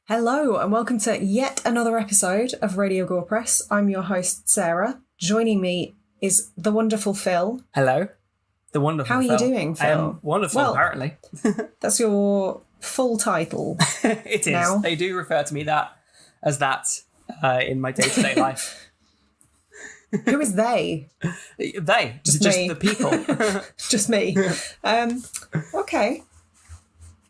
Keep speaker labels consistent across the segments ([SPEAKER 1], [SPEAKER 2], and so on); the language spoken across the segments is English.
[SPEAKER 1] Hello and welcome to yet another episode of Radio Gore Press. I'm your host, Sarah. Joining me is the wonderful Phil.
[SPEAKER 2] Hello. The wonderful
[SPEAKER 1] How are
[SPEAKER 2] Phil.
[SPEAKER 1] you doing, Phil?
[SPEAKER 2] I am wonderful, apparently.
[SPEAKER 1] That's your full title.
[SPEAKER 2] It is.
[SPEAKER 1] Now.
[SPEAKER 2] They do refer to me as that in my day-to-day life.
[SPEAKER 1] Who is they?
[SPEAKER 2] They.
[SPEAKER 1] Just
[SPEAKER 2] just
[SPEAKER 1] me.
[SPEAKER 2] the people.
[SPEAKER 1] Just me. Okay.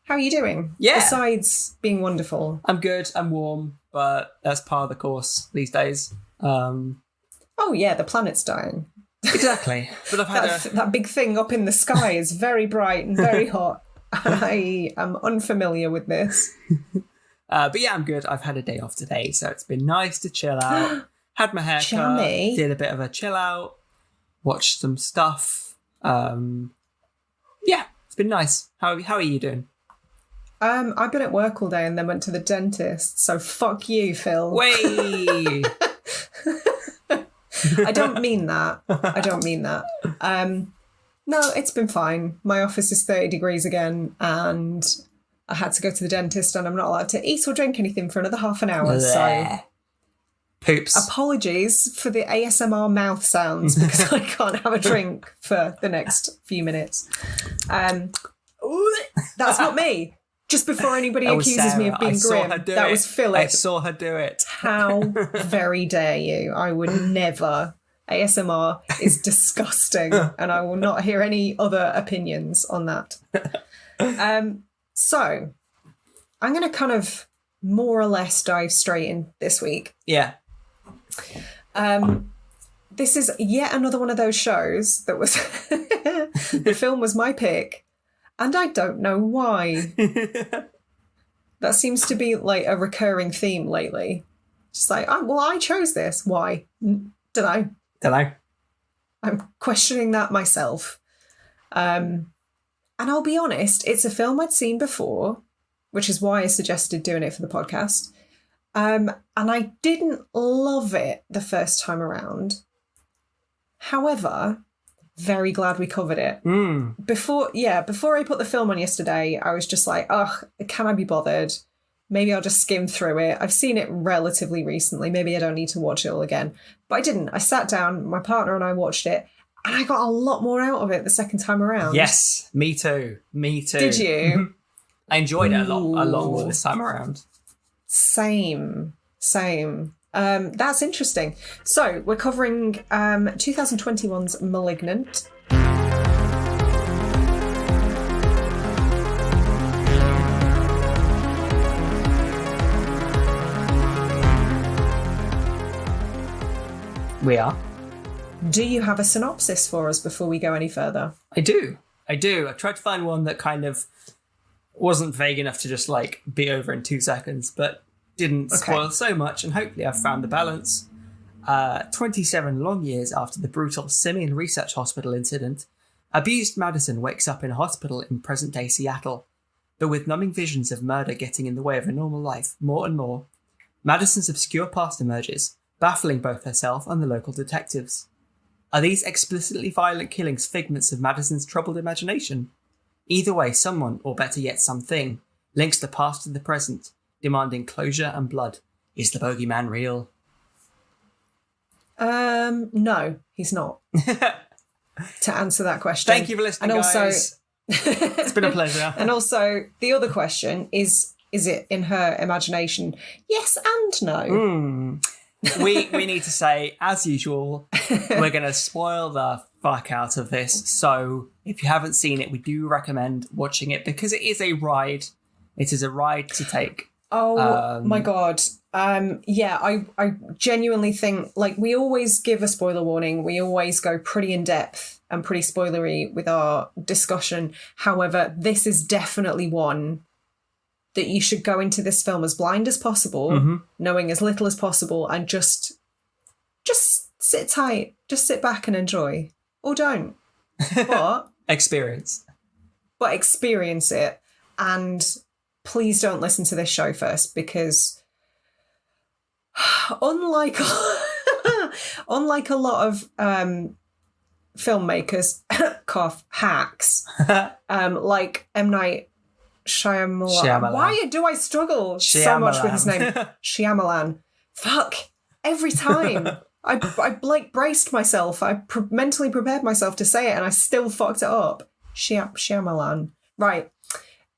[SPEAKER 1] How are you doing?
[SPEAKER 2] Yeah.
[SPEAKER 1] Besides being wonderful.
[SPEAKER 2] I'm good. I'm warm, but that's part of the course these days.
[SPEAKER 1] Oh yeah, the planet's dying.
[SPEAKER 2] Exactly. But I've had
[SPEAKER 1] that big thing up in the sky is very bright and very hot. And I am unfamiliar with this.
[SPEAKER 2] But yeah, I'm good. I've had a day off today, so it's been nice to chill out. Had my hair cut.
[SPEAKER 1] Jammy.
[SPEAKER 2] Did a bit of a chill out. Watched some stuff. Yeah, it's been nice. How are you doing?
[SPEAKER 1] I've been at work all day and then went to the dentist, so fuck you, Phil.
[SPEAKER 2] Way.
[SPEAKER 1] I don't mean that. No, it's been fine. My office is 30 degrees again and I had to go to the dentist and I'm not allowed to eat or drink anything for another half an hour. So
[SPEAKER 2] Poops.
[SPEAKER 1] Apologies for the ASMR mouth sounds because I can't have a drink for the next few minutes. That's not me. Just before anybody accuses me of being grim, that was Philip.
[SPEAKER 2] I saw her do it.
[SPEAKER 1] How very dare you? I would never. ASMR is disgusting and I will not hear any other opinions on that. So, I'm going to kind of more or less dive straight in this week.
[SPEAKER 2] Yeah.
[SPEAKER 1] This is yet another one of those shows that was... The film was my pick. And I don't know why. That seems to be like a recurring theme lately. Just like, I chose this. Why? Did I? I'm questioning that myself. And I'll be honest, it's a film I'd seen before, which is why I suggested doing it for the podcast. And I didn't love it the first time around. However... very glad we covered it. Before I put the film on yesterday, I was just like, can I be bothered? Maybe I'll just skim through it. I've seen it relatively recently. Maybe I don't need to watch it all again. But I didn't. I sat down, my partner and I watched it, and I got a lot more out of it the second time around.
[SPEAKER 2] Yes, me too.
[SPEAKER 1] Did you?
[SPEAKER 2] I enjoyed it a lot more this time around.
[SPEAKER 1] Same. That's interesting. So we're covering 2021's Malignant.
[SPEAKER 2] We are.
[SPEAKER 1] Do you have a synopsis for us before we go any further?
[SPEAKER 2] I do. I tried to find one that kind of wasn't vague enough to just like be over in 2 seconds, but didn't spoil so much, and hopefully I've found the balance. 27 long years after the brutal Simeon Research Hospital incident, abused Madison wakes up in a hospital in present-day Seattle. But with numbing visions of murder getting in the way of a normal life more and more, Madison's obscure past emerges, baffling both herself and the local detectives. Are these explicitly violent killings figments of Madison's troubled imagination? Either way, someone, or better yet something, links the past to the present, demanding closure and blood. Is the bogeyman real?
[SPEAKER 1] No, he's not. To answer that question.
[SPEAKER 2] Thank you for listening,
[SPEAKER 1] and also,
[SPEAKER 2] guys. It's been a pleasure.
[SPEAKER 1] And also, the other question is it in her imagination? Yes and no.
[SPEAKER 2] We need to say, as usual, we're going to spoil the fuck out of this. So if you haven't seen it, we do recommend watching it because it is a ride. It is a ride to take.
[SPEAKER 1] Oh my God. I genuinely think, like, we always give a spoiler warning. We always go pretty in depth and pretty spoilery with our discussion. However, this is definitely one that you should go into this film as blind as possible, knowing as little as possible, and just sit tight, just sit back and enjoy, or don't. But
[SPEAKER 2] experience
[SPEAKER 1] it, and please don't listen to this show first, because unlike a lot of filmmakers, cough, hacks, like M. Night Shyamalan. Why do I struggle so much with his name? Shyamalan. Fuck. Every time. I like braced myself. I mentally prepared myself to say it and I still fucked it up. Shyamalan. Right.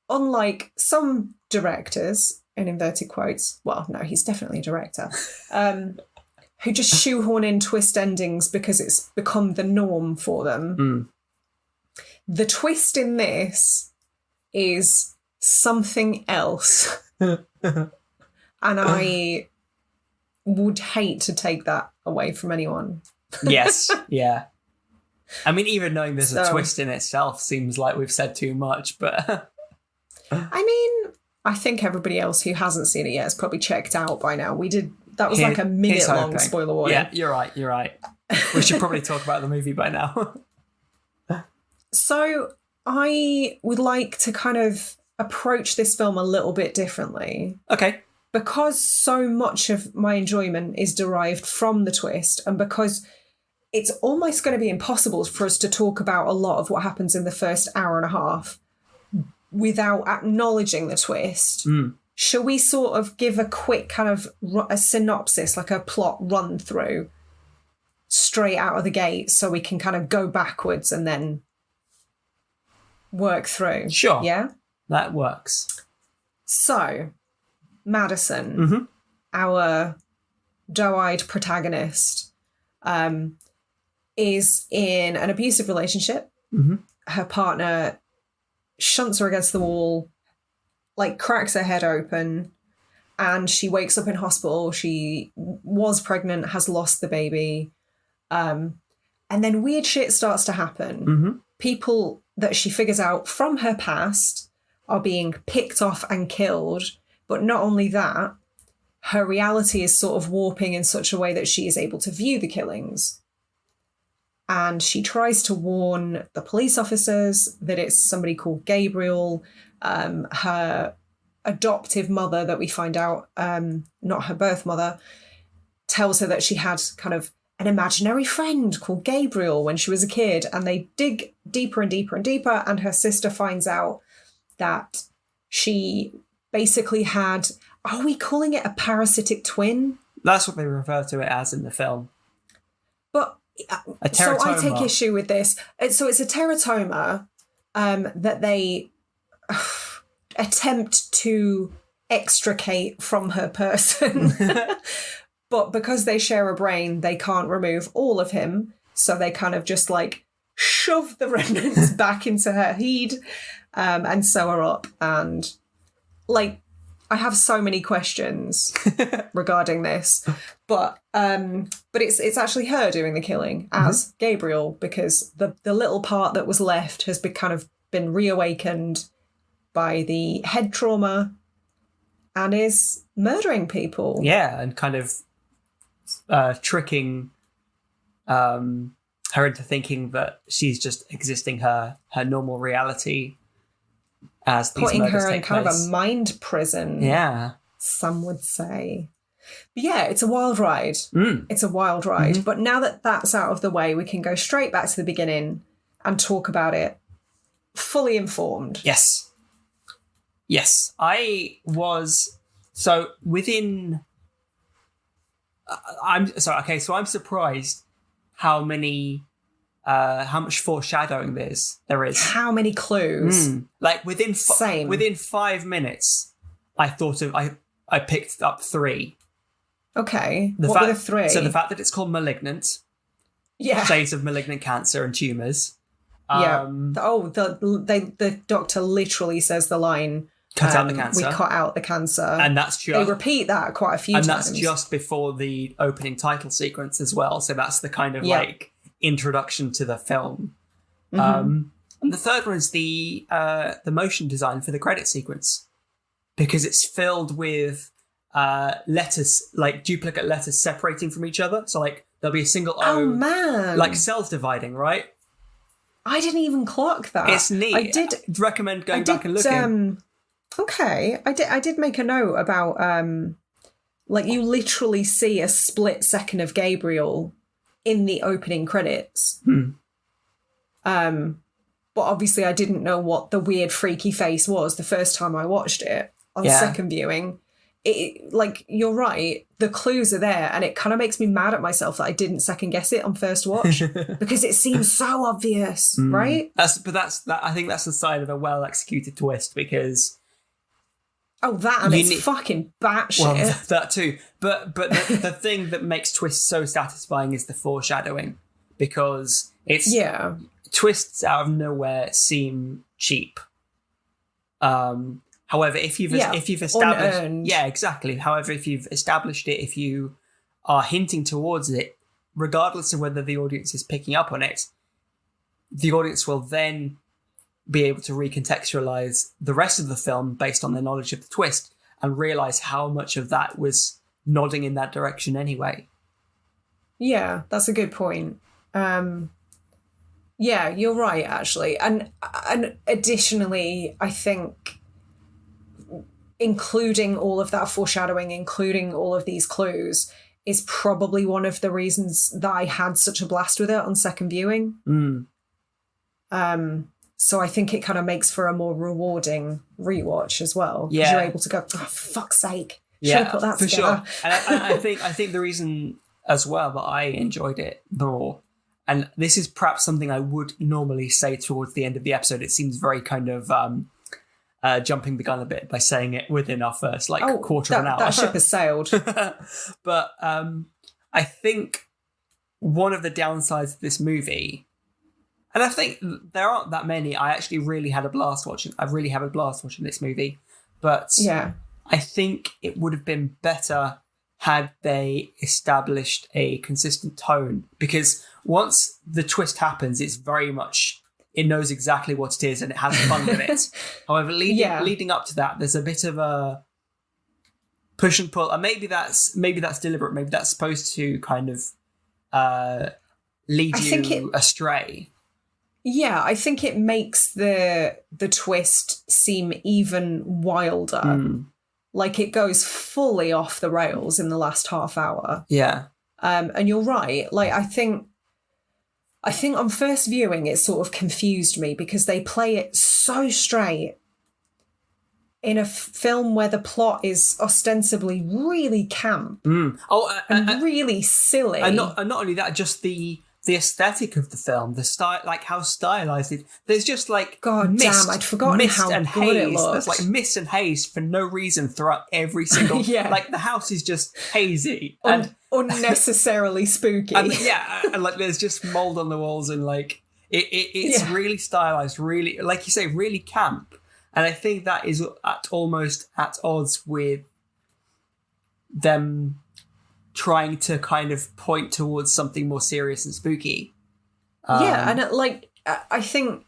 [SPEAKER 1] Unlike some directors, in inverted quotes, well, no, he's definitely a director, who just shoehorn in twist endings because it's become the norm for them. The twist in this is something else. And I would hate to take that away from anyone.
[SPEAKER 2] Yes, yeah. I mean, even knowing there's a twist in itself seems like we've said too much, but...
[SPEAKER 1] I mean, I think everybody else who hasn't seen it yet has probably checked out by now. That was like a minute-long spoiler warning.
[SPEAKER 2] Yeah, you're right. We should probably talk about the movie by now.
[SPEAKER 1] So I would like to kind of approach this film a little bit differently.
[SPEAKER 2] Okay.
[SPEAKER 1] Because so much of my enjoyment is derived from the twist, and because it's almost going to be impossible for us to talk about a lot of what happens in the first hour and a half without acknowledging the twist, shall we sort of give a quick kind of a synopsis, like a plot run through straight out of the gate so we can kind of go backwards and then work through?
[SPEAKER 2] Sure.
[SPEAKER 1] Yeah?
[SPEAKER 2] That works.
[SPEAKER 1] So, Madison, our doe-eyed protagonist, is in an abusive relationship. Her partner shunts her against the wall, like cracks her head open, and she wakes up in hospital. She was pregnant, has lost the baby. And then weird shit starts to happen. People that she figures out from her past are being picked off and killed. But not only that, her reality is sort of warping in such a way that she is able to view the killings. And she tries to warn the police officers that it's somebody called Gabriel. Her adoptive mother that we find out, not her birth mother, tells her that she had kind of an imaginary friend called Gabriel when she was a kid. And they dig deeper and deeper and deeper. And her sister finds out that she basically had, are we calling it a parasitic twin?
[SPEAKER 2] That's what they refer to it as in the film.
[SPEAKER 1] But so I take issue with this. So it's a teratoma that they attempt to extricate from her person. But because they share a brain, they can't remove all of him. So they kind of just like shove the remnants back into her head and sew her up. And like, I have so many questions regarding this, but it's actually her doing the killing as Gabriel, because the little part that was left has been reawakened by the head trauma and is murdering people.
[SPEAKER 2] Yeah, and kind of tricking her into thinking that she's just existing her normal reality as these
[SPEAKER 1] putting
[SPEAKER 2] murders
[SPEAKER 1] her in
[SPEAKER 2] take
[SPEAKER 1] kind
[SPEAKER 2] place.
[SPEAKER 1] of a mind prison.
[SPEAKER 2] Yeah.
[SPEAKER 1] Some would say. But yeah, it's a wild ride. It's a wild ride. But now that that's out of the way, we can go straight back to the beginning and talk about it fully informed.
[SPEAKER 2] Yes. I was... So within... I'm surprised how much foreshadowing there is.
[SPEAKER 1] How many clues?
[SPEAKER 2] Like within 5 minutes, I thought of... I picked up 3.
[SPEAKER 1] Okay. What were the 3?
[SPEAKER 2] So the fact that it's called Malignant.
[SPEAKER 1] Yeah.
[SPEAKER 2] Shades of malignant cancer and tumours.
[SPEAKER 1] Yeah. The doctor literally says the line,
[SPEAKER 2] cut out the cancer.
[SPEAKER 1] We cut out the cancer.
[SPEAKER 2] And that's just...
[SPEAKER 1] They repeat that quite a few times.
[SPEAKER 2] And that's just before the opening title sequence as well. So that's the kind of like introduction to the film. And the third one is the motion design for the credit sequence, because it's filled with letters, like duplicate letters separating from each other. So like there'll be a single O.
[SPEAKER 1] Oh man!
[SPEAKER 2] Like cells dividing, right?
[SPEAKER 1] I didn't even clock that.
[SPEAKER 2] It's neat. I'd recommend going back and looking.
[SPEAKER 1] Okay, I did make a note about like you literally see a split second of Gabriel in the opening credits. but obviously I didn't know what the weird freaky face was the first time I watched it. On second viewing, like, you're right, the clues are there, and it kind of makes me mad at myself that I didn't second guess it on first watch because it seems so obvious, right?
[SPEAKER 2] I think that's the sign of a well executed twist, because
[SPEAKER 1] it's fucking batshit.
[SPEAKER 2] Well, that too. But the thing that makes twists so satisfying is the foreshadowing, because it's twists out of nowhere seem cheap. However, if you've established,
[SPEAKER 1] unearned.
[SPEAKER 2] Exactly. However, if you've established it, if you are hinting towards it, regardless of whether the audience is picking up on it, the audience will then be able to recontextualize the rest of the film based on their knowledge of the twist and realize how much of that was nodding in that direction anyway.
[SPEAKER 1] Yeah, that's a good point. Yeah, you're right, actually. And additionally, I think including all of that foreshadowing, including all of these clues, is probably one of the reasons that I had such a blast with it on second viewing. So I think it kind of makes for a more rewarding rewatch as well. Because you're able to go, oh, for fuck's sake. Should I put that
[SPEAKER 2] for
[SPEAKER 1] together?
[SPEAKER 2] Sure. And I think the reason as well that I enjoyed it more, and this is perhaps something I would normally say towards the end of the episode, it seems very kind of jumping the gun a bit by saying it within our first quarter of an hour.
[SPEAKER 1] That ship has sailed.
[SPEAKER 2] But I think one of the downsides of this movie, and I think there aren't that many, I actually really had a blast watching. I really had a blast watching this movie. But I think it would have been better had they established a consistent tone. Because once the twist happens, it's very much, it knows exactly what it is and it has fun with it. However, leading up to that, there's a bit of a push and pull. And maybe that's deliberate. Maybe that's supposed to kind of lead you astray.
[SPEAKER 1] Yeah, I think it makes the twist seem even wilder. Like it goes fully off the rails in the last half hour.
[SPEAKER 2] Yeah.
[SPEAKER 1] And you're right. Like I think on first viewing it sort of confused me because they play it so straight in a film where the plot is ostensibly really camp. And really silly.
[SPEAKER 2] And not only that, just the aesthetic of the film, the style, like how stylized it. There's just like
[SPEAKER 1] damn, I'd forgotten how good
[SPEAKER 2] haze.
[SPEAKER 1] it looked.
[SPEAKER 2] There's like mist and haze for no reason throughout every single. Like the house is just hazy and
[SPEAKER 1] unnecessarily spooky.
[SPEAKER 2] And like there's just mold on the walls and like it's really stylized, really, like you say, really camp. And I think that is almost at odds with them trying to kind of point towards something more serious and spooky.
[SPEAKER 1] And I think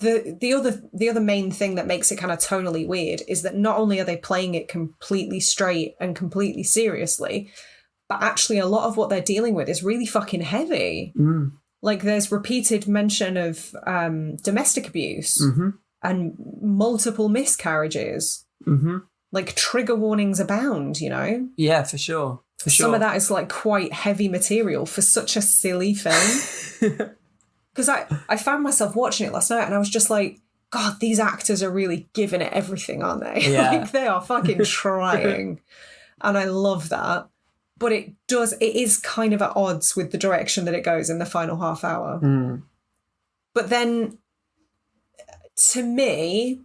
[SPEAKER 1] the other main thing that makes it kind of tonally weird is that not only are they playing it completely straight and completely seriously, but actually a lot of what they're dealing with is really fucking heavy. Like there's repeated mention of domestic abuse and multiple miscarriages. Like trigger warnings abound, you know?
[SPEAKER 2] Yeah, for sure.
[SPEAKER 1] Some of that is like quite heavy material for such a silly film. Because I found myself watching it last night and I was just like, God, these actors are really giving it everything, aren't they?
[SPEAKER 2] Yeah.
[SPEAKER 1] Like they are fucking trying. And I love that. But it is kind of at odds with the direction that it goes in the final half hour. But then, to me,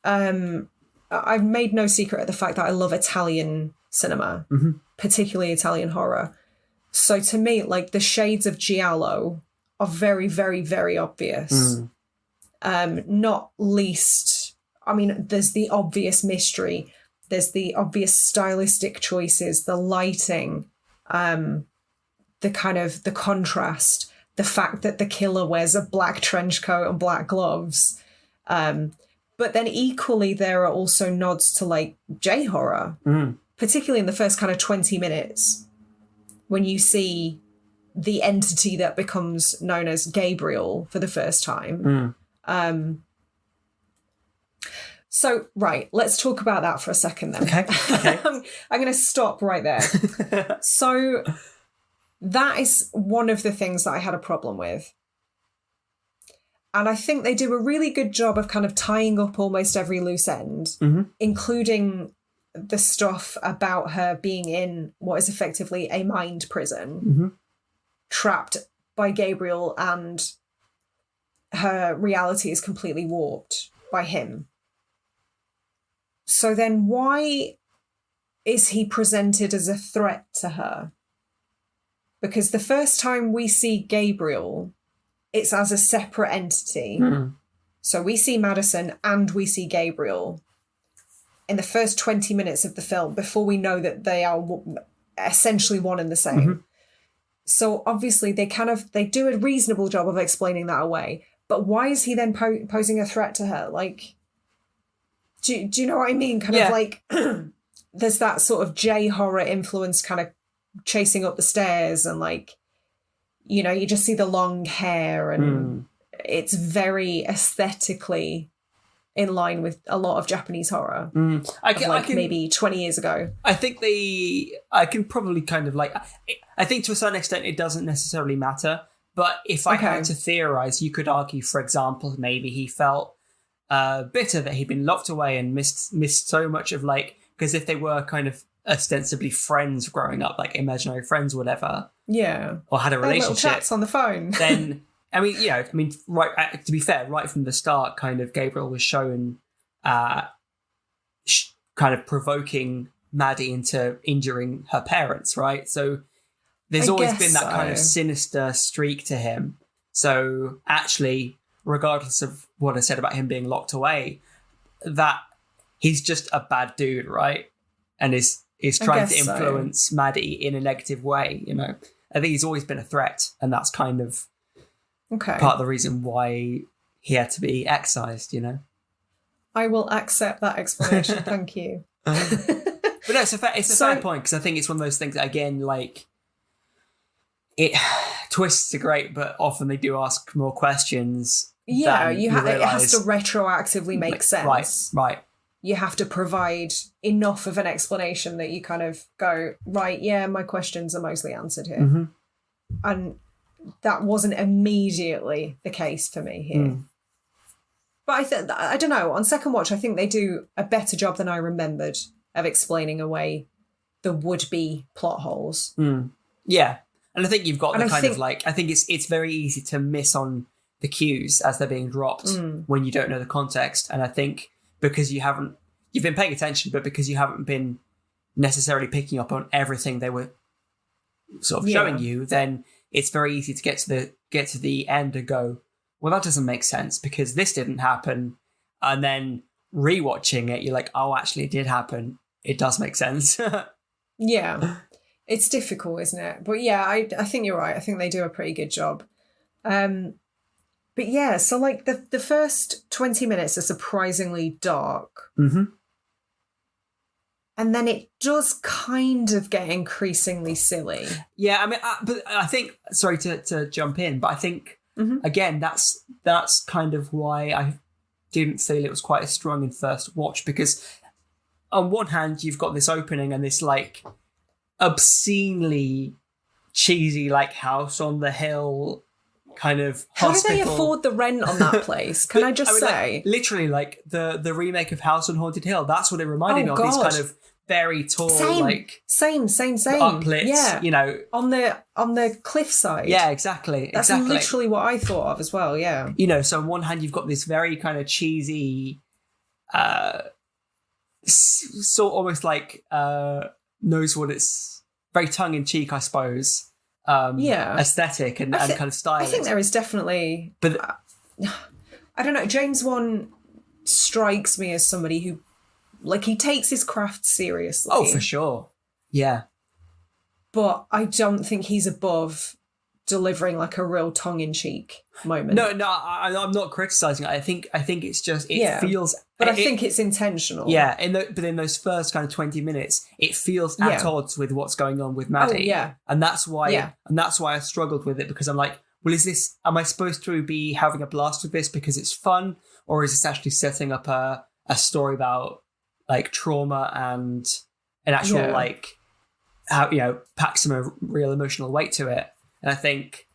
[SPEAKER 1] I've made no secret of the fact that I love Italian cinema, particularly Italian horror. So to me, like the shades of giallo are very, very, very obvious. Not least, I mean, there's the obvious mystery. There's the obvious stylistic choices, the lighting, the contrast, the fact that the killer wears a black trench coat and black gloves. But then equally, there are also nods to like J-horror, particularly in the first kind of 20 minutes when you see the entity that becomes known as Gabriel for the first time. So, right, let's talk about that for a second then.
[SPEAKER 2] Okay.
[SPEAKER 1] I'm going to stop right there. So that is one of the things that I had a problem with. And I think they do a really good job of kind of tying up almost every loose end, including the stuff about her being in what is effectively a mind prison, trapped by Gabriel, and her reality is completely warped by him. So then why is he presented as a threat to her? Because the first time we see Gabriel, it's as a separate entity. So we see Madison and we see Gabriel in the first 20 minutes of the film before we know that they are essentially one and the same. So obviously they do a reasonable job of explaining that away. But why is he then posing a threat to her? Like, do you know what I mean? Kind of like there's that sort of J-horror influence kind of chasing up the stairs, and like, you know, you just see the long hair, and it's very aesthetically in line with a lot of Japanese horror. I can maybe 20 years ago.
[SPEAKER 2] I think I can probably kind of like, I think to a certain extent it doesn't necessarily matter, but if I had to theorize, you could argue, for example, maybe he felt bitter that he'd been locked away and missed so much of, like, because if they were kind of ostensibly friends growing up, like imaginary friends or whatever, or had a relationship,
[SPEAKER 1] little chats on the phone,
[SPEAKER 2] then right, to be fair, right from the start, kind of Gabriel was shown kind of provoking Maddie into injuring her parents, right? So there's always been that kind of sinister streak to him. So actually, regardless of what I said about him being locked away, that he's just a bad dude, right? And is trying to influence Maddie in a negative way, you know? I think he's always been a threat, and that's kind of part of the reason why he had to be excised, you know?
[SPEAKER 1] I will accept that explanation, thank you.
[SPEAKER 2] But no, it's a fair point, because I think it's one of those things, again, like, it twists are great, but often they do ask more questions.
[SPEAKER 1] Yeah, it has to retroactively make sense.
[SPEAKER 2] Right.
[SPEAKER 1] You have to provide enough of an explanation that you kind of go, right, yeah, my questions are mostly answered here. And that wasn't immediately the case for me here. But I don't know, on second watch, I think they do a better job than I remembered of explaining away the would-be plot holes.
[SPEAKER 2] Yeah. And I think you've got I think it's very easy to miss on the cues as they're being dropped when you don't know the context. And I think because you've been paying attention, but because you haven't been necessarily picking up on everything they were sort of showing you, then it's very easy to get to the end and go, well, that doesn't make sense because this didn't happen. And then rewatching it, you're like, oh, actually it did happen. It does make sense.
[SPEAKER 1] Yeah. It's difficult, isn't it? But yeah, I think you're right. I think they do a pretty good job. But yeah, so like the first 20 minutes are surprisingly dark. And then it does kind of get increasingly silly.
[SPEAKER 2] Yeah, I mean, but I think, sorry to jump in, but I think, again, that's kind of why I didn't feel it was quite as strong in first watch, because on one hand, you've got this opening and this like obscenely cheesy like house on the hill kind of hospital.
[SPEAKER 1] How do they afford the rent on that place? Can I just say?
[SPEAKER 2] Like, literally, like the remake of House on Haunted Hill, that's what it reminded me of. These kind of very tall, same
[SPEAKER 1] uplit,
[SPEAKER 2] you know,
[SPEAKER 1] on the cliffside.
[SPEAKER 2] Yeah, exactly.
[SPEAKER 1] That's literally what I thought of as well. Yeah,
[SPEAKER 2] you know, so on one hand you've got this very kind of cheesy, sort almost like knows what it's very tongue in cheek, I suppose. Aesthetic and kind of style.
[SPEAKER 1] I think there is definitely, but I don't know. James Wan strikes me as somebody who, like, he takes his craft seriously.
[SPEAKER 2] Oh, for sure. Yeah.
[SPEAKER 1] But I don't think he's above delivering like a real tongue-in-cheek moment.
[SPEAKER 2] No, I'm not criticizing it. I think it's just feels.
[SPEAKER 1] But I think it's intentional.
[SPEAKER 2] Yeah, but in those first kind of 20 minutes, it feels at odds with what's going on with Maddie.
[SPEAKER 1] Oh, yeah.
[SPEAKER 2] And that's why I struggled with it, because I'm like, well, am I supposed to be having a blast with this because it's fun, or is this actually setting up a story about like trauma and an actual like how, you know, pack some real emotional weight to it? And I think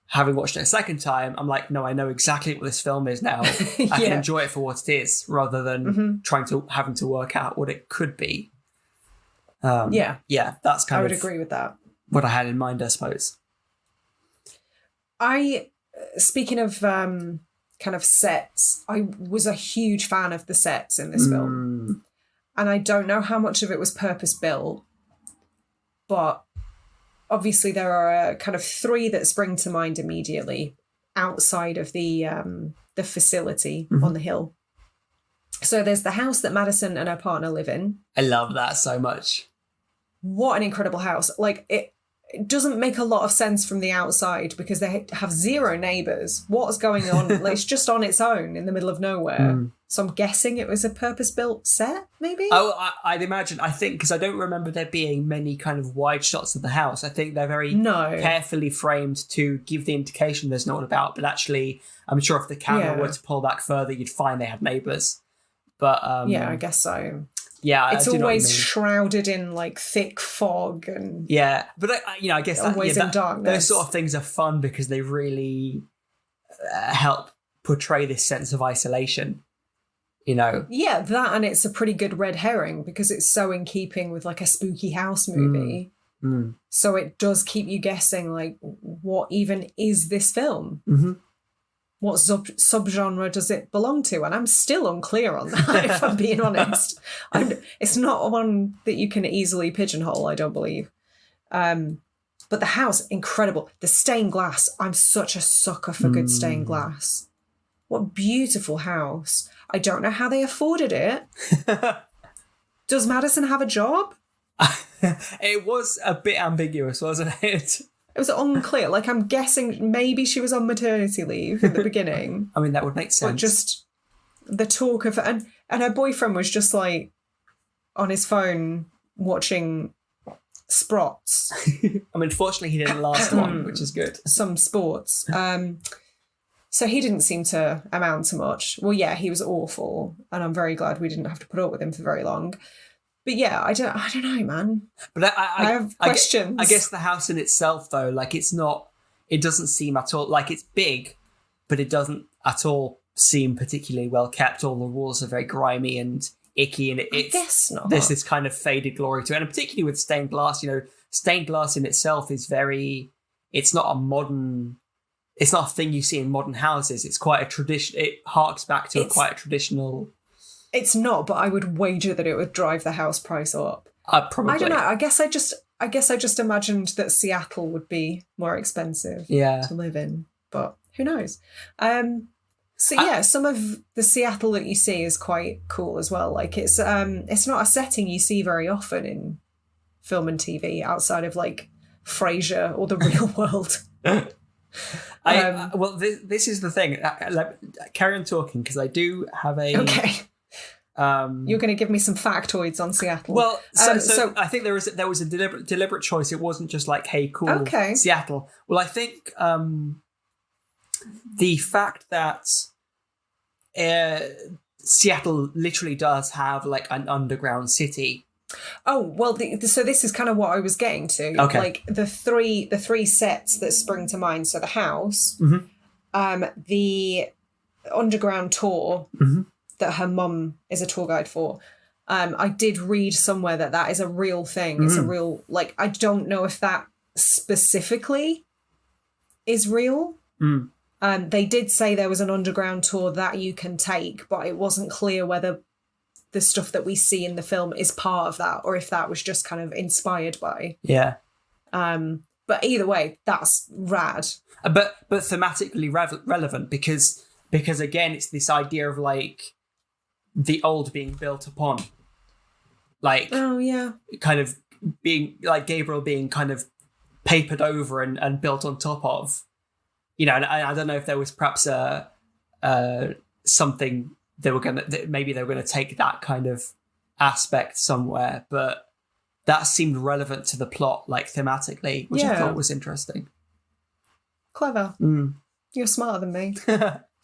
[SPEAKER 2] having watched it a second time, I'm like, no, I know exactly what this film is now. I can enjoy it for what it is, rather than having to work out what it could be. Yeah, that's kind of.
[SPEAKER 1] I would agree with that.
[SPEAKER 2] What I had in mind, I suppose.
[SPEAKER 1] Speaking of kind of sets, I was a huge fan of the sets in this film, and I don't know how much of it was purpose built, but obviously there are kind of 3 that spring to mind immediately outside of the facility on the hill. So there's the house that Madison and her partner live in.
[SPEAKER 2] I love that so much.
[SPEAKER 1] What an incredible house. Like, it doesn't make a lot of sense from the outside because they have 0 neighbours. What's going on? Like, it's just on its own in the middle of nowhere. So I'm guessing it was a purpose-built set, maybe?
[SPEAKER 2] Oh, I'd imagine. I think, because I don't remember there being many kind of wide shots of the house. I think they're very carefully framed to give the indication there's not about. But actually, I'm sure if the camera were to pull back further, you'd find they had neighbours. But
[SPEAKER 1] yeah, I guess so.
[SPEAKER 2] Yeah,
[SPEAKER 1] it's always shrouded in like thick fog and
[SPEAKER 2] but I guess
[SPEAKER 1] always in darkness.
[SPEAKER 2] Those sort of things are fun because they really help portray this sense of isolation.
[SPEAKER 1] Yeah, that, and it's a pretty good red herring because it's so in keeping with like a spooky house movie. So it does keep you guessing, like, what even is this film? What subgenre does it belong to? And I'm still unclear on that, if I'm being honest. It's not one that you can easily pigeonhole, I don't believe. But the house, incredible. The stained glass, I'm such a sucker for good stained glass. What beautiful house. I don't know how they afforded it. Does Madison have a job?
[SPEAKER 2] It was a bit ambiguous, wasn't it?
[SPEAKER 1] It was unclear. Like, I'm guessing maybe she was on maternity leave at the beginning.
[SPEAKER 2] I mean, that would make sense.
[SPEAKER 1] But just the talk of... And her boyfriend was just, like, on his phone watching Sprots.
[SPEAKER 2] I mean, fortunately, he didn't last long, which is good.
[SPEAKER 1] Some sports. So he didn't seem to amount to much. Well, yeah, he was awful. And I'm very glad we didn't have to put up with him for very long. But yeah, I don't know, man. But I have questions.
[SPEAKER 2] I guess the house in itself, though, like, it doesn't seem at all, like, it's big, but it doesn't at all seem particularly well kept. All the walls are very grimy and icky, and
[SPEAKER 1] I guess not.
[SPEAKER 2] There's this kind of faded glory to it. And particularly with stained glass, stained glass in itself is it's not a thing you see in modern houses. It's quite a tradition. It harks back to quite a traditional...
[SPEAKER 1] It's not, but I would wager that it would drive the house price up.
[SPEAKER 2] Probably.
[SPEAKER 1] I don't know. I guess I just imagined that Seattle would be more expensive to live in, but who knows? Some of the Seattle that you see is quite cool as well. Like, it's not a setting you see very often in film and TV outside of like Frasier or the real world.
[SPEAKER 2] This is the thing. Carry on talking because I do have a...
[SPEAKER 1] Okay. You're going to give me some factoids on Seattle.
[SPEAKER 2] Well, so I think there was a deliberate choice. It wasn't just like, hey, cool, Seattle. Well, I think the fact that Seattle literally does have like an underground city.
[SPEAKER 1] Oh, well, so this is kind of what I was getting to.
[SPEAKER 2] Okay.
[SPEAKER 1] Like the three sets that spring to mind. So the house, the underground tour that her mum is a tour guide for. I did read somewhere that is a real thing. It's a real, like, I don't know if that specifically is real. They did say there was an underground tour that you can take, but it wasn't clear whether the stuff that we see in the film is part of that or if that was just kind of inspired by.
[SPEAKER 2] Yeah.
[SPEAKER 1] But either way, that's rad.
[SPEAKER 2] But thematically relevant because again, it's this idea of like the old being built upon, like,
[SPEAKER 1] oh yeah,
[SPEAKER 2] kind of being like Gabriel being kind of papered over and built on top of, and I don't know if there was perhaps something maybe they were gonna take that kind of aspect somewhere, but that seemed relevant to the plot, like thematically, which I thought was interesting.
[SPEAKER 1] Clever. You're smarter than me.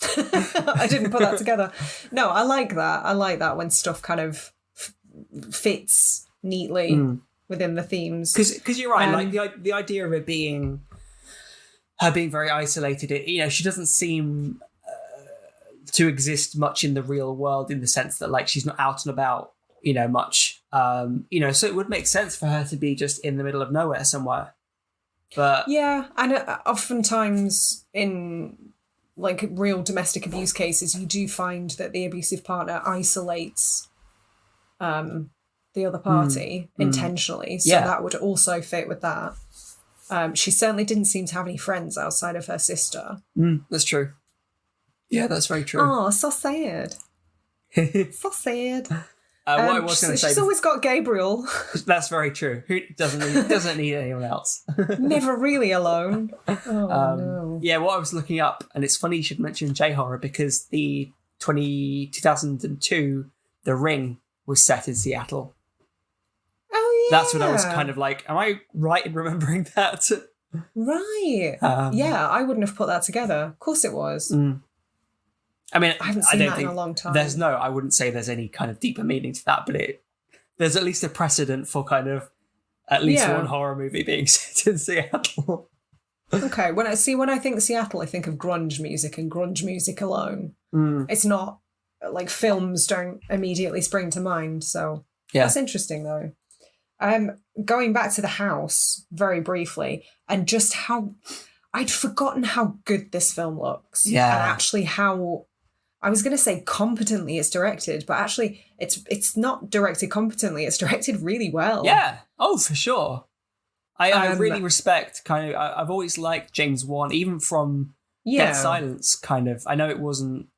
[SPEAKER 1] I didn't put that together. No, I like that. I like that when stuff kind of fits neatly within the themes.
[SPEAKER 2] Because you're right, like the idea of it being her being very isolated. She doesn't seem to exist much in the real world in the sense that like she's not out and about, much. So it would make sense for her to be just in the middle of nowhere somewhere. But
[SPEAKER 1] yeah, and oftentimes in like real domestic abuse cases, you do find that the abusive partner isolates the other party intentionally. So that would also fit with that. She certainly didn't seem to have any friends outside of her sister.
[SPEAKER 2] That's true. Yeah, that's very true.
[SPEAKER 1] Oh, so sad. So sad.
[SPEAKER 2] What I was going to say,
[SPEAKER 1] she's always got Gabriel.
[SPEAKER 2] That's very true. Who doesn't need anyone else?
[SPEAKER 1] Never really alone. Oh no.
[SPEAKER 2] Yeah, what I was looking up, and it's funny you should mention J-horror because the 2002 The Ring was set in Seattle.
[SPEAKER 1] Oh yeah.
[SPEAKER 2] That's what I was kind of like. Am I right in remembering that?
[SPEAKER 1] Right. Yeah, I wouldn't have put that together. Of course it was.
[SPEAKER 2] I mean,
[SPEAKER 1] I haven't seen
[SPEAKER 2] don't
[SPEAKER 1] that
[SPEAKER 2] think
[SPEAKER 1] in a long time.
[SPEAKER 2] I wouldn't say there's any kind of deeper meaning to that, but there's at least a precedent for kind of at least one horror movie being set in Seattle.
[SPEAKER 1] Okay, when I think Seattle, I think of grunge music and grunge music alone. It's not like films don't immediately spring to mind. So that's interesting though. Going back to the house very briefly, and just how I'd forgotten how good this film looks.
[SPEAKER 2] Yeah,
[SPEAKER 1] and actually how. I was going to say competently it's directed, but actually it's not directed competently. It's directed really well.
[SPEAKER 2] Yeah. Oh, for sure. I really respect kind of. I've always liked James Wan, even from Dead Silence. Kind of. I know it wasn't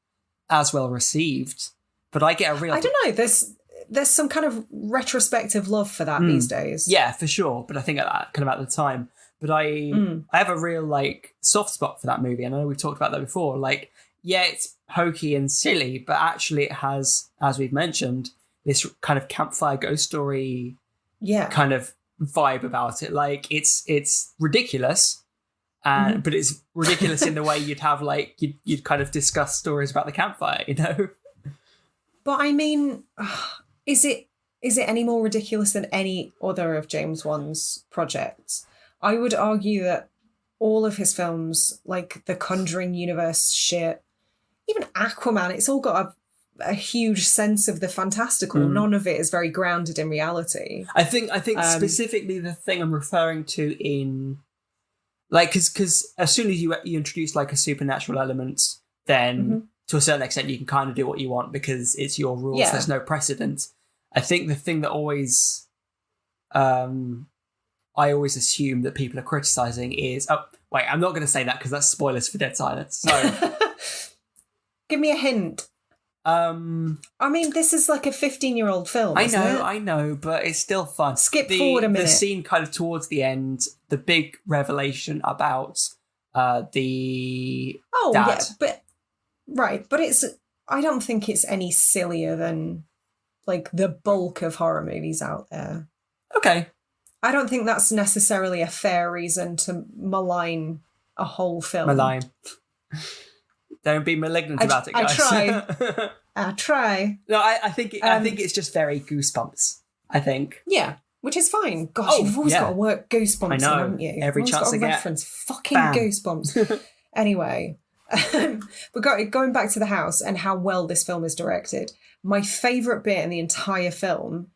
[SPEAKER 2] as well received, but I get a real.
[SPEAKER 1] I don't know. There's some kind of retrospective love for that these days.
[SPEAKER 2] Yeah, for sure. But I think at the time. But I have a real like soft spot for that movie, and I know we've talked about that before. Like, yeah, it's hokey and silly, but actually it has, as we've mentioned, this kind of campfire ghost story kind of vibe about it. Like it's ridiculous, but it's ridiculous in the way you'd have like you'd kind of discuss stories about the campfire,
[SPEAKER 1] But I mean, is it any more ridiculous than any other of James Wan's projects? I would argue that all of his films, like the Conjuring universe shit, even Aquaman, it's all got a huge sense of the fantastical. None of it is very grounded in reality.
[SPEAKER 2] I think specifically the thing I'm referring to in like because as soon as you introduce like a supernatural element, then to a certain extent you can kind of do what you want because it's your rules. Yeah. There's no precedent. I think the thing that always I always assume that people are criticizing is I'm not going to say that because that's spoilers for Dead Silence. So
[SPEAKER 1] give me a hint. I mean, this is like a 15-year-old film.
[SPEAKER 2] I know, but it's still fun.
[SPEAKER 1] Skip forward a minute.
[SPEAKER 2] The scene kind of towards the end, the big revelation about the dad.
[SPEAKER 1] Yeah, but I don't think it's any sillier than like the bulk of horror movies out there.
[SPEAKER 2] Okay.
[SPEAKER 1] I don't think that's necessarily a fair reason to malign a whole film.
[SPEAKER 2] Malign. Don't be malignant about it, guys.
[SPEAKER 1] I try.
[SPEAKER 2] No, I think it's just very Goosebumps. I think.
[SPEAKER 1] Yeah, which is fine. Gosh, you've always got to work Goosebumps in, haven't you?
[SPEAKER 2] Every chance I get.
[SPEAKER 1] Reference fucking Bam. Goosebumps. Anyway, but going back to the house and how well this film is directed, my favourite bit in the entire film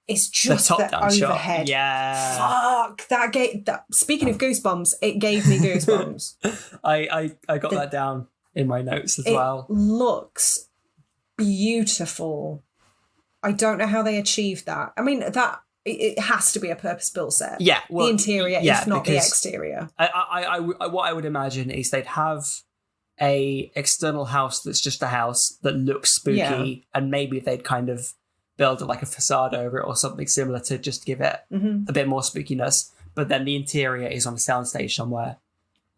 [SPEAKER 1] is just the overhead.
[SPEAKER 2] Shot. Yeah.
[SPEAKER 1] Fuck that. Speaking of Goosebumps, it gave me Goosebumps.
[SPEAKER 2] I got that down in my notes as well.
[SPEAKER 1] It looks beautiful. I don't know how they achieved that. I mean, it has to be a purpose-built set.
[SPEAKER 2] Yeah, well,
[SPEAKER 1] the interior, if not the exterior.
[SPEAKER 2] What I would imagine is they'd have a external house that's just a house that looks spooky, and maybe they'd kind of build like a facade over it or something similar to just give it a bit more spookiness. But then the interior is on a soundstage somewhere.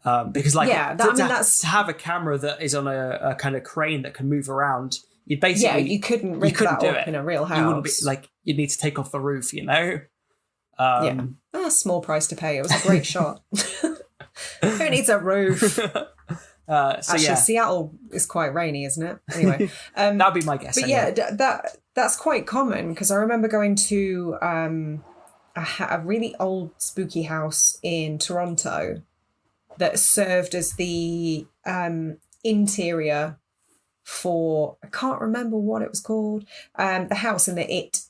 [SPEAKER 2] Because to have a camera that is on a kind of crane that can move around, you basically
[SPEAKER 1] you couldn't rig that up in a real house.
[SPEAKER 2] You wouldn't be like you'd need to take off the roof,
[SPEAKER 1] small price to pay. It was a great shot. Who needs a roof? Actually, Seattle is quite rainy, isn't it? Anyway,
[SPEAKER 2] that'd be my guess.
[SPEAKER 1] But
[SPEAKER 2] anyway.
[SPEAKER 1] That's quite common because I remember going to a really old spooky house in Toronto. that served as the interior for, I can't remember what it was called, the house in the It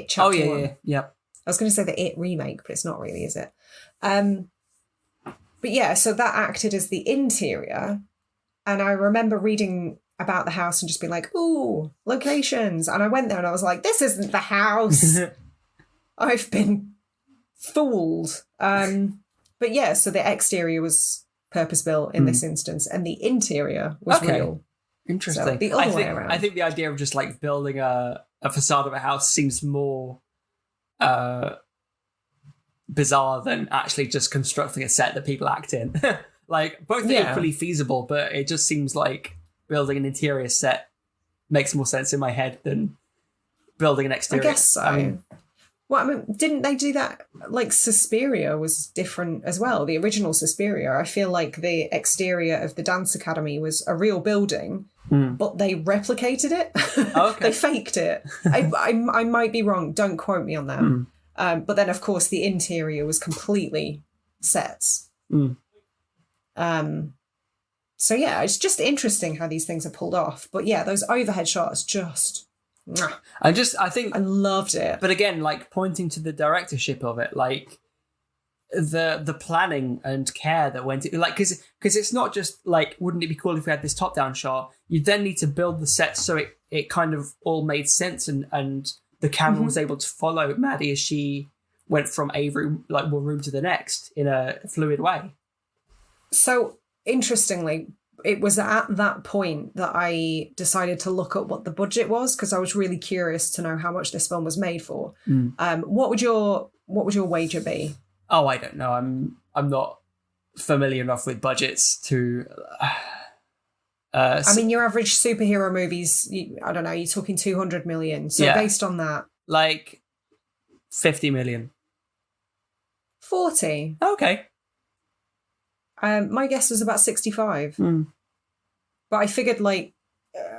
[SPEAKER 1] chapter 1.
[SPEAKER 2] Yeah.
[SPEAKER 1] I was going to say the It remake, but it's not really, is it? But yeah, so that acted as the interior. And I remember reading about the house and just being like, ooh, locations. And I went there and I was like, this isn't the house. I've been fooled. But yeah, so the exterior was purpose-built in this instance, and the interior was real.
[SPEAKER 2] Interesting.
[SPEAKER 1] So the other way around.
[SPEAKER 2] I think the idea of just like building a facade of a house seems more bizarre than actually just constructing a set that people act in. Like, both are equally feasible, but it just seems like building an interior set makes more sense in my head than building an exterior.
[SPEAKER 1] I guess so. Didn't they do that? Like, Suspiria was different as well. The original Suspiria, I feel like the exterior of the dance academy was a real building, but they replicated it. They faked it. I might be wrong. Don't quote me on that. But then, of course, the interior was completely sets. So yeah, it's just interesting how these things are pulled off. But yeah, those overhead shots just...
[SPEAKER 2] I think
[SPEAKER 1] I loved it.
[SPEAKER 2] But again, like, pointing to the directorship of it, like the planning and care that went into, like, because it's not just like, wouldn't it be cool if we had this top down shot? You then need to build the set so it kind of all made sense, and the camera was able to follow Maddie as she went from a room, like one room to the next, in a fluid way. So
[SPEAKER 1] interestingly, it was at that point that I decided to look at what the budget was, because I was really curious to know how much this film was made for. What would your wager be?
[SPEAKER 2] Oh, I don't know. I'm not familiar enough with budgets to.
[SPEAKER 1] I mean, your average superhero movies, I don't know, you're talking 200 million. So based on that,
[SPEAKER 2] like 50 million.
[SPEAKER 1] 40.
[SPEAKER 2] Okay.
[SPEAKER 1] My guess was about 65. But I figured, like,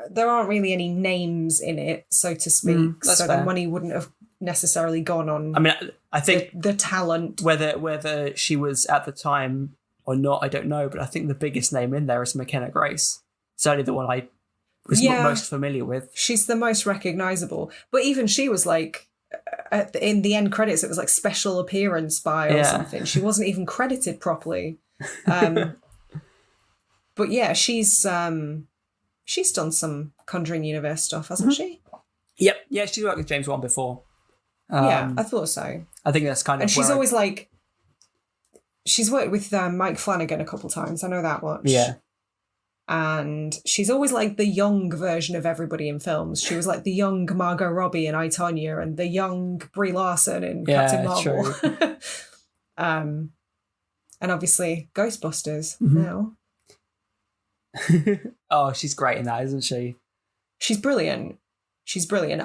[SPEAKER 1] there aren't really any names in it, so to speak. So fair. The money wouldn't have necessarily gone on.
[SPEAKER 2] I mean, I think
[SPEAKER 1] the talent.
[SPEAKER 2] Whether she was at the time or not, I don't know. But I think the biggest name in there is McKenna Grace. Certainly the one I was most familiar with.
[SPEAKER 1] She's the most recognizable. But even she was like, in the end credits, it was like special appearance by or something. She wasn't even credited properly. But yeah, she's done some Conjuring Universe stuff, hasn't she?
[SPEAKER 2] Yep. Yeah, she's worked with James Wan before.
[SPEAKER 1] Yeah, I thought so.
[SPEAKER 2] I think that's kind of.
[SPEAKER 1] And she's always like, she's worked with Mike Flanagan a couple times. I know that much.
[SPEAKER 2] Yeah.
[SPEAKER 1] And she's always like the young version of everybody in films. She was like the young Margot Robbie in I, Tonya, and the young Brie Larson in Captain Marvel.
[SPEAKER 2] True.
[SPEAKER 1] And obviously Ghostbusters now.
[SPEAKER 2] Oh, she's great in that, isn't she?
[SPEAKER 1] She's brilliant.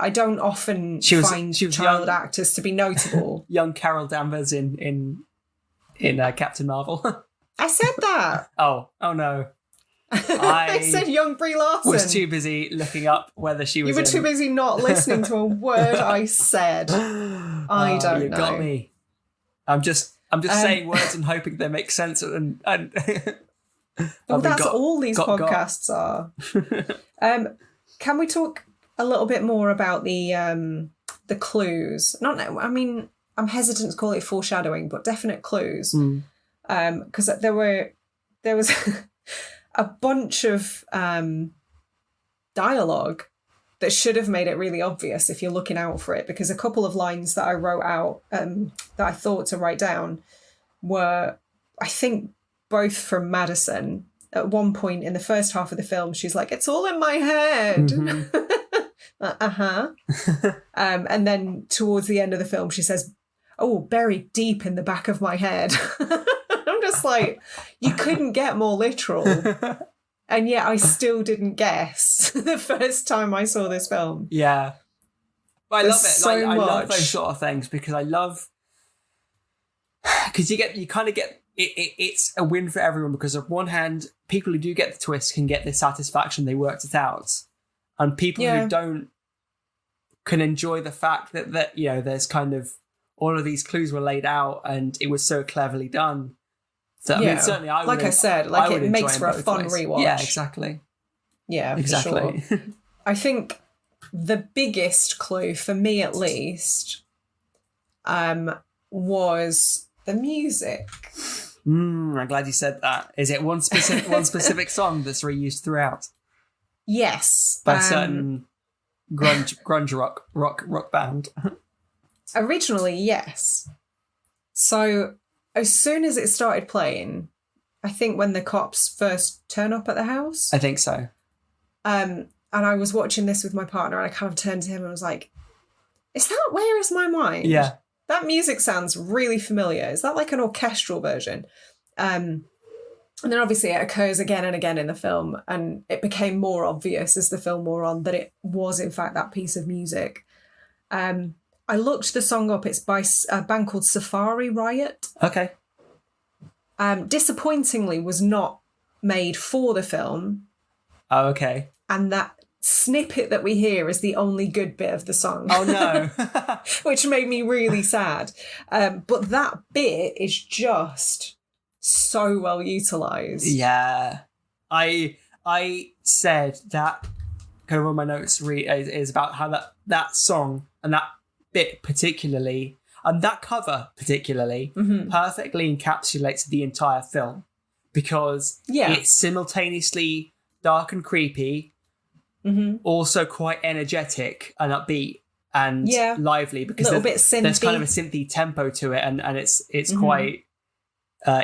[SPEAKER 1] I don't often find child actors to be notable.
[SPEAKER 2] Young Carol Danvers in Captain Marvel.
[SPEAKER 1] I said that.
[SPEAKER 2] Oh no.
[SPEAKER 1] I said young Brie Larson.
[SPEAKER 2] Was too busy looking up whether she was.
[SPEAKER 1] You were too busy not listening to a word I said. I don't know.
[SPEAKER 2] You got me. I'm just saying words and hoping they make sense. And
[SPEAKER 1] well, that's all these podcasts are. Can we talk a little bit more about the clues? I mean, I'm hesitant to call it foreshadowing, but definite clues. Because there was a bunch of dialogue that should have made it really obvious if you're looking out for it, because a couple of lines that I wrote out that I thought to write down were, I think, both from Madison. At one point in the first half of the film, she's like, "It's all in my head." And then towards the end of the film, she says, "Oh, buried deep in the back of my head." I'm just like, you couldn't get more literal. And yet I still didn't guess the first time I saw this film.
[SPEAKER 2] Yeah. But I love it.
[SPEAKER 1] So
[SPEAKER 2] I
[SPEAKER 1] much.
[SPEAKER 2] love those sort of things because you kind of get it's a win for everyone, because on one hand, people who do get the twist can get the satisfaction they worked it out, and people who don't can enjoy the fact that there's kind of all of these clues were laid out and it was so cleverly done. So, I mean, certainly I would.
[SPEAKER 1] Like I said, like it makes for a fun
[SPEAKER 2] ways.
[SPEAKER 1] rewatch.
[SPEAKER 2] Yeah, exactly.
[SPEAKER 1] Yeah,
[SPEAKER 2] exactly.
[SPEAKER 1] For sure. I think the biggest clue, for me at least, was the music.
[SPEAKER 2] I'm glad you said that. Is it one specific song that's reused throughout?
[SPEAKER 1] Yes.
[SPEAKER 2] By a certain grunge rock band.
[SPEAKER 1] Originally, yes. So as soon as it started playing, I think when the cops first turn up at the house.
[SPEAKER 2] I think so.
[SPEAKER 1] And I was watching this with my partner, and I kind of turned to him and was like, is that Where Is My Mind?
[SPEAKER 2] Yeah.
[SPEAKER 1] That music sounds really familiar. Is that like an orchestral version? And then obviously it occurs again and again in the film, and it became more obvious as the film wore on that it was in fact that piece of music. I looked the song up. It's by a band called Safari Riot.
[SPEAKER 2] Okay.
[SPEAKER 1] Disappointingly was not made for the film.
[SPEAKER 2] Oh, okay.
[SPEAKER 1] And that snippet that we hear is the only good bit of the song.
[SPEAKER 2] Oh, no.
[SPEAKER 1] Which made me really sad. But that bit is just so well utilised.
[SPEAKER 2] Yeah. I said that kind of on my notes is about how that song and that bit particularly, and that cover particularly, perfectly encapsulates the entire film, because it's simultaneously dark and creepy, also quite energetic and upbeat and lively, because there's kind of a synthy tempo to it, and it's quite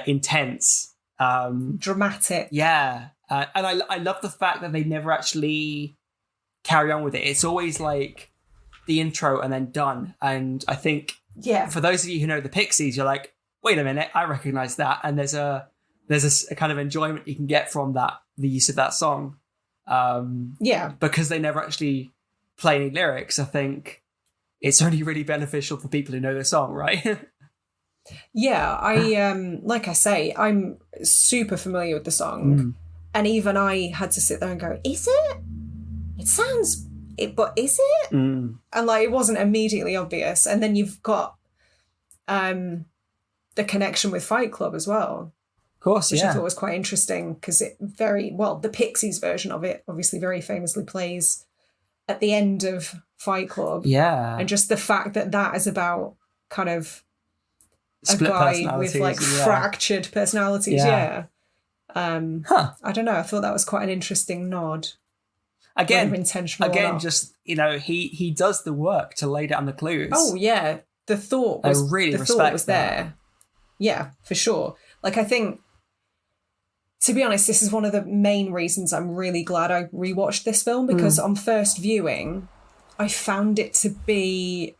[SPEAKER 2] intense,
[SPEAKER 1] dramatic.
[SPEAKER 2] Yeah, and I love the fact that they never actually carry on with it. It's always like the intro and then done. And I think for those of you who know the Pixies, you're like, wait a minute, I recognize that, and there's a kind of enjoyment you can get from that, the use of that song. Because they never actually play any lyrics. I think it's only really beneficial for people who know the song, right?
[SPEAKER 1] I like I say, I'm super familiar with the song, and even I had to sit there and go, is it? It sounds it, but is it? And like it wasn't immediately obvious. And then you've got the connection with Fight Club as well.
[SPEAKER 2] Of course,
[SPEAKER 1] which I thought was quite interesting, because it the Pixies version of it obviously very famously plays at the end of Fight Club.
[SPEAKER 2] Yeah.
[SPEAKER 1] And just the fact that is about kind of
[SPEAKER 2] split
[SPEAKER 1] a guy with like fractured personalities. I don't know. I thought that was quite an interesting nod.
[SPEAKER 2] Again,
[SPEAKER 1] intentional
[SPEAKER 2] just, he does the work to lay down the clues.
[SPEAKER 1] Oh yeah. The thought was there. Yeah, for sure. Like, I think, to be honest, this is one of the main reasons I'm really glad I rewatched this film, because on first viewing, I found it to be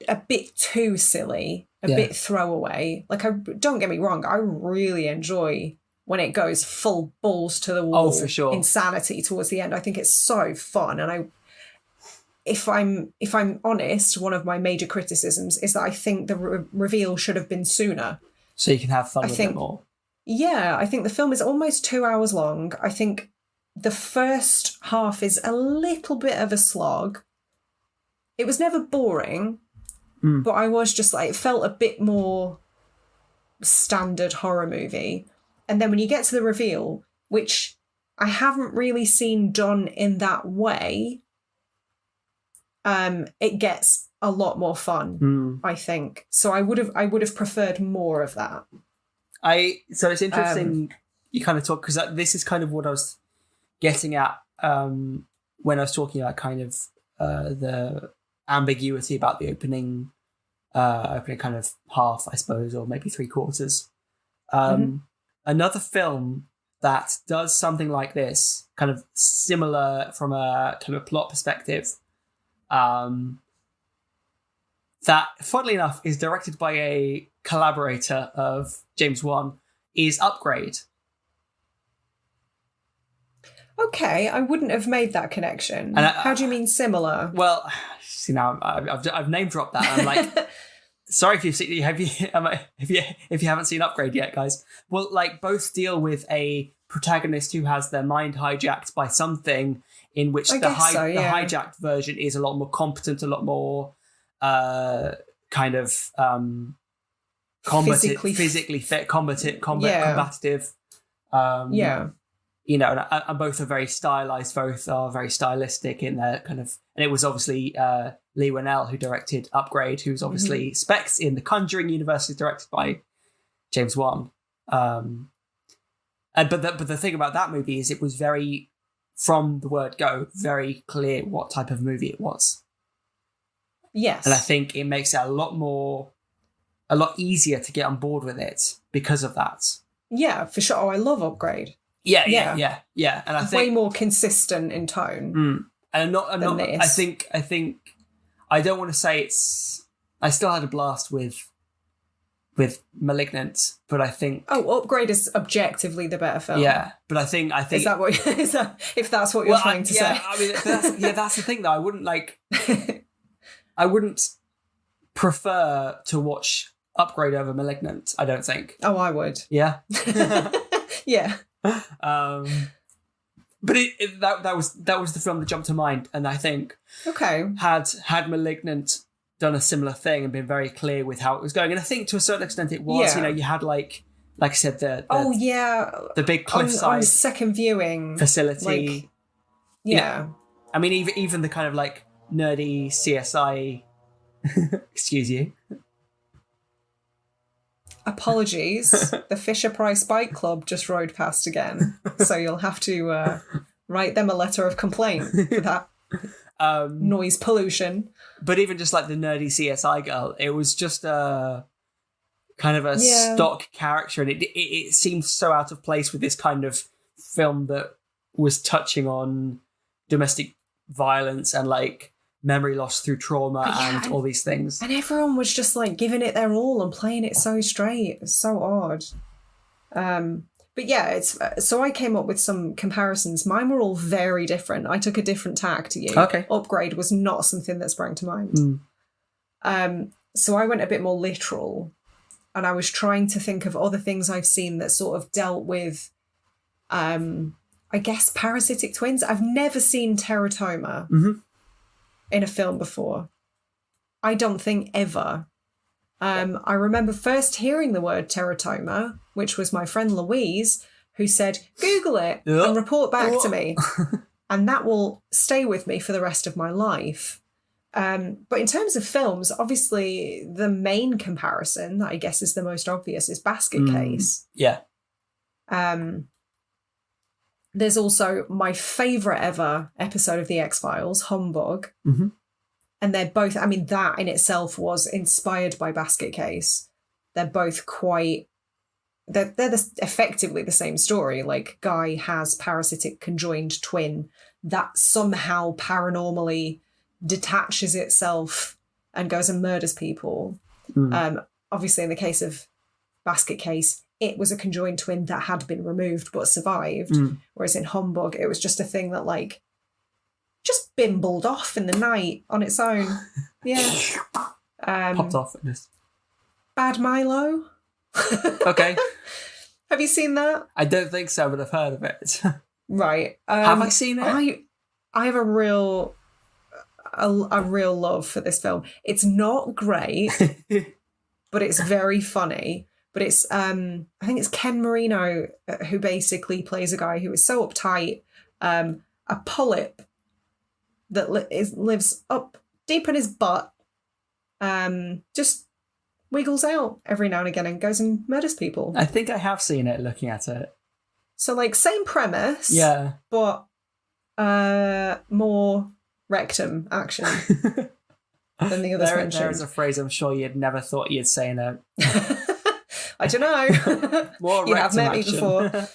[SPEAKER 1] a bit too silly, a bit throwaway. Like, don't get me wrong, I really enjoy when it goes full balls to the wall,
[SPEAKER 2] for sure,
[SPEAKER 1] insanity towards the end. I think it's so fun, and if I'm honest, one of my major criticisms is that I think the reveal should have been sooner.
[SPEAKER 2] So you can have fun with it more.
[SPEAKER 1] Yeah, I think the film is almost 2 hours long. I think the first half is a little bit of a slog. It was never boring, but I was just like, it felt a bit more standard horror movie. And then when you get to the reveal, which I haven't really seen done in that way, it gets a lot more fun, I think. So I would have preferred more of that.
[SPEAKER 2] So it's interesting you kind of talk, because this is kind of what I was getting at when I was talking about kind of the ambiguity about the opening kind of half, I suppose, or maybe 3/4. Another film that does something like this, kind of similar from a kind of plot perspective, that, funnily enough, is directed by a collaborator of James Wan, is Upgrade. Okay, I wouldn't have made that connection. How do you mean similar? Well, now I've name dropped that. And I'm like, sorry if if you haven't seen Upgrade yet, guys. Well, like, both deal with a protagonist who has their mind hijacked by something, in which the hijacked version is a lot more competent, a lot more kind of physically fit, combative. And both are very stylized. Both are very stylistic in their kind of. And it was obviously Lee Winnell who directed Upgrade, who's obviously Specs in the Conjuring universe, is directed by James Wan. But the thing about that movie is it was very, from the word go, very clear what type of movie it was.
[SPEAKER 1] Yes.
[SPEAKER 2] And I think it makes it a lot easier to get on board with it because of that. Yeah,
[SPEAKER 1] for sure. Oh, I love Upgrade.
[SPEAKER 2] Yeah. And I think
[SPEAKER 1] way more consistent in tone.
[SPEAKER 2] And not
[SPEAKER 1] this.
[SPEAKER 2] I think I don't want to say I still had a blast with Malignant, but I think
[SPEAKER 1] Upgrade is objectively the better film.
[SPEAKER 2] Yeah, but I think
[SPEAKER 1] is that what if that's what you're trying to say?
[SPEAKER 2] I mean, that's the thing though. I wouldn't I wouldn't prefer to watch Upgrade over Malignant. I don't think.
[SPEAKER 1] Oh, I would.
[SPEAKER 2] Yeah.
[SPEAKER 1] Yeah.
[SPEAKER 2] But that was the film that jumped to mind, and I think had Malignant done a similar thing and been very clear with how it was going, and I think to a certain extent it was. You had like I said the big cliffside
[SPEAKER 1] on second viewing
[SPEAKER 2] facility.
[SPEAKER 1] I
[SPEAKER 2] mean even the kind of like nerdy CSI. Excuse you.
[SPEAKER 1] Apologies. The Fisher-Price Bike Club just rode past again, so you'll have to write them a letter of complaint for that noise pollution.
[SPEAKER 2] But even just like the nerdy CSI girl, it was just a kind of a stock character, and it seemed so out of place with this kind of film that was touching on domestic violence and like memory loss through trauma and all these things.
[SPEAKER 1] And everyone was just like giving it their all and playing it so straight. It's so odd. But yeah, so I came up with some comparisons. Mine were all very different. I took a different tack to you.
[SPEAKER 2] Okay.
[SPEAKER 1] Upgrade was not something that sprang to mind. So I went a bit more literal, and I was trying to think of other things I've seen that sort of dealt with, I guess, parasitic twins. I've never seen teratoma in a film before. I don't think ever. I remember first hearing the word teratoma, which was my friend Louise, who said, Google it and report back to me. And that will stay with me for the rest of my life. But in terms of films, obviously the main comparison that I guess is the most obvious is Basket Case.
[SPEAKER 2] Yeah.
[SPEAKER 1] There's also my favourite ever episode of The X-Files, Humbug. And they're both, I mean, that in itself was inspired by Basket Case. They're both they're effectively the same story. Like, Guy has parasitic conjoined twin that somehow paranormally detaches itself and goes and murders people. Obviously, in the case of Basket Case, it was a conjoined twin that had been removed but survived. Whereas in Humbug, it was just a thing that like just bimbled off in the night on its own. Yeah.
[SPEAKER 2] Popped off.
[SPEAKER 1] Bad Milo.
[SPEAKER 2] Okay.
[SPEAKER 1] Have you seen that?
[SPEAKER 2] I don't think so, but I've heard of it.
[SPEAKER 1] Right.
[SPEAKER 2] Have I seen it?
[SPEAKER 1] I have a real love for this film. It's not great, but it's very funny. But it's, I think it's Ken Marino who basically plays a guy who is so uptight, a polyp that lives up deep in his butt, just wiggles out every now and again and goes and murders people.
[SPEAKER 2] I think I have seen it looking at it.
[SPEAKER 1] So, like, same premise,
[SPEAKER 2] but
[SPEAKER 1] more rectum action than the others mentioned.
[SPEAKER 2] There's a phrase I'm sure you'd never thought you'd say in a...
[SPEAKER 1] I don't know.
[SPEAKER 2] More
[SPEAKER 1] you have met
[SPEAKER 2] action.
[SPEAKER 1] me before.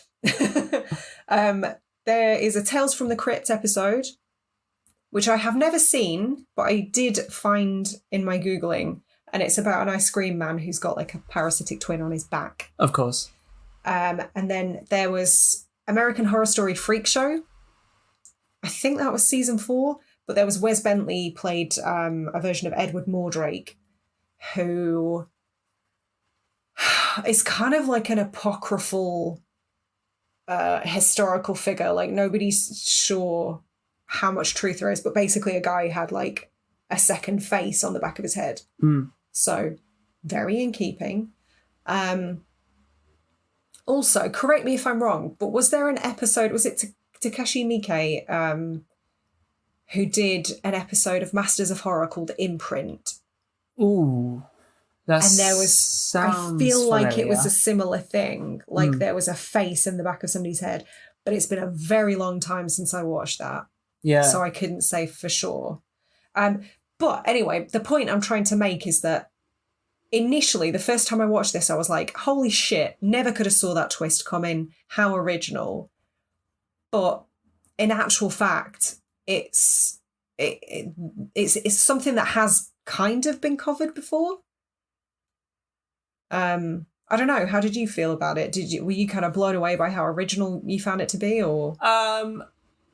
[SPEAKER 1] There is a Tales from the Crypt episode, which I have never seen, but I did find in my Googling, and it's about an ice cream man who's got like a parasitic twin on his back.
[SPEAKER 2] Of course.
[SPEAKER 1] And then there was American Horror Story Freak Show. I think that was season 4, but there was Wes Bentley played a version of Edward Mordrake, who is kind of like an apocryphal historical figure. Like, nobody's sure how much truth there is, but basically a guy had like a second face on the back of his head. So very in keeping. Also, correct me if I'm wrong, but was there an episode, was it Takashi Miike, who did an episode of Masters of Horror called Imprint?
[SPEAKER 2] Ooh.
[SPEAKER 1] And there was, I feel like it was a similar thing. Like there was a face in the back of somebody's head, but it's been a very long time since I watched that.
[SPEAKER 2] Yeah.
[SPEAKER 1] So I couldn't say for sure. But anyway, the point I'm trying to make is that initially, the first time I watched this, I was like, holy shit, never could have saw that twist coming. How original. But in actual fact, it's something that has kind of been covered before. I don't know. How did you feel about it? Were you kind of blown away by how original you found it to be, or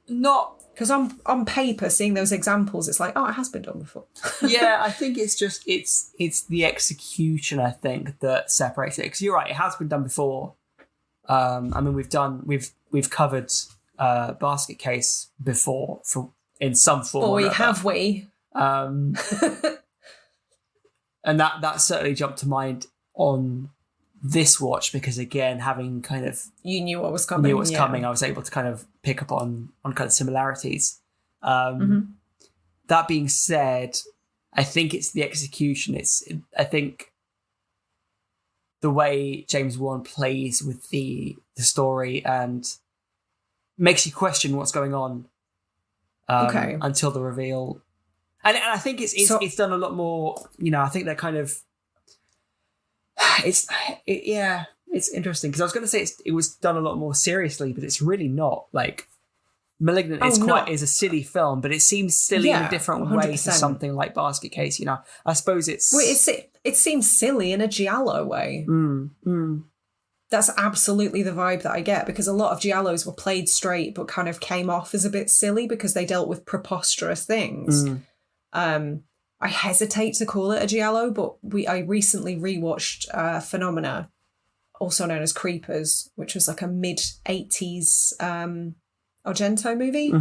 [SPEAKER 2] not?
[SPEAKER 1] Because on paper, seeing those examples, it's like, oh, it has been done before.
[SPEAKER 2] Yeah, I think it's just it's the execution, I think, that separates it. Because you're right, it has been done before. I mean, we've covered Basket Case before in some form.
[SPEAKER 1] Boy, have we?
[SPEAKER 2] And that certainly jumped to mind on this watch, because again, having kind of
[SPEAKER 1] you knew what was coming.
[SPEAKER 2] I was able to kind of pick up on kind of similarities. That being said, I think it's the execution. I think the way James Wan plays with the story and makes you question what's going on until the reveal. And I think it's done a lot more. I think they're kind of. It's interesting, because I was going to say it was done a lot more seriously, but it's really not. Like, Malignant is a silly film, but it seems silly in a different 100%. Way to something like Basket Case. I suppose it's.
[SPEAKER 1] Well, it seems silly in a giallo way. That's absolutely the vibe that I get, because a lot of giallos were played straight, but kind of came off as a bit silly because they dealt with preposterous things. I hesitate to call it a giallo, but I recently rewatched Phenomena, also known as Creepers, which was like a mid-80s Argento movie.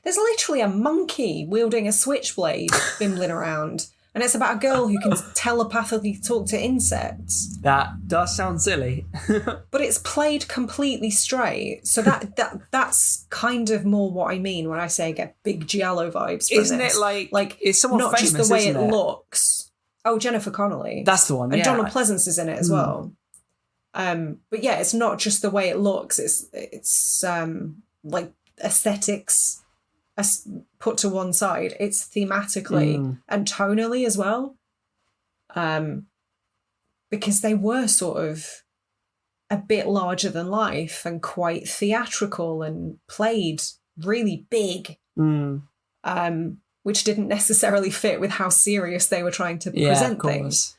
[SPEAKER 1] There's literally a monkey wielding a switchblade bimbling around, and it's about a girl who can telepathically talk to insects.
[SPEAKER 2] That does sound silly.
[SPEAKER 1] But it's played completely straight. So that's kind of more what I mean when I say I get big giallo vibes from
[SPEAKER 2] Isn't
[SPEAKER 1] this.
[SPEAKER 2] it like it's someone
[SPEAKER 1] not
[SPEAKER 2] famous,
[SPEAKER 1] just the way it
[SPEAKER 2] isn't
[SPEAKER 1] looks. Oh, Jennifer Connelly.
[SPEAKER 2] That's the one,
[SPEAKER 1] and Donald Pleasance is in it as well. But yeah, it's not just the way it looks. It's like aesthetics put to one side. It's thematically and tonally as well. Because they were sort of a bit larger than life and quite theatrical and played really big, which didn't necessarily fit with how serious they were trying to present things.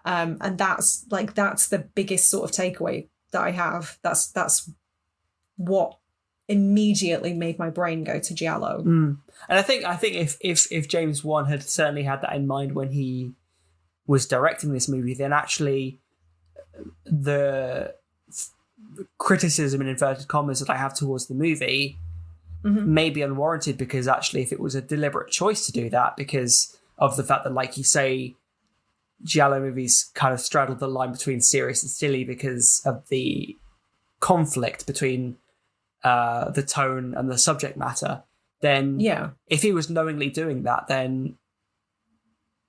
[SPEAKER 1] And that's the biggest sort of takeaway that I have. That's what immediately made my brain go to giallo.
[SPEAKER 2] And I think if James Wan had certainly had that in mind when he was directing this movie, then actually the criticism in inverted commas that I have towards the movie may be unwarranted, because actually if it was a deliberate choice to do that, because of the fact that, like you say, giallo movies kind of straddle the line between serious and silly because of the conflict between the tone and the subject matter, then if he was knowingly doing that, then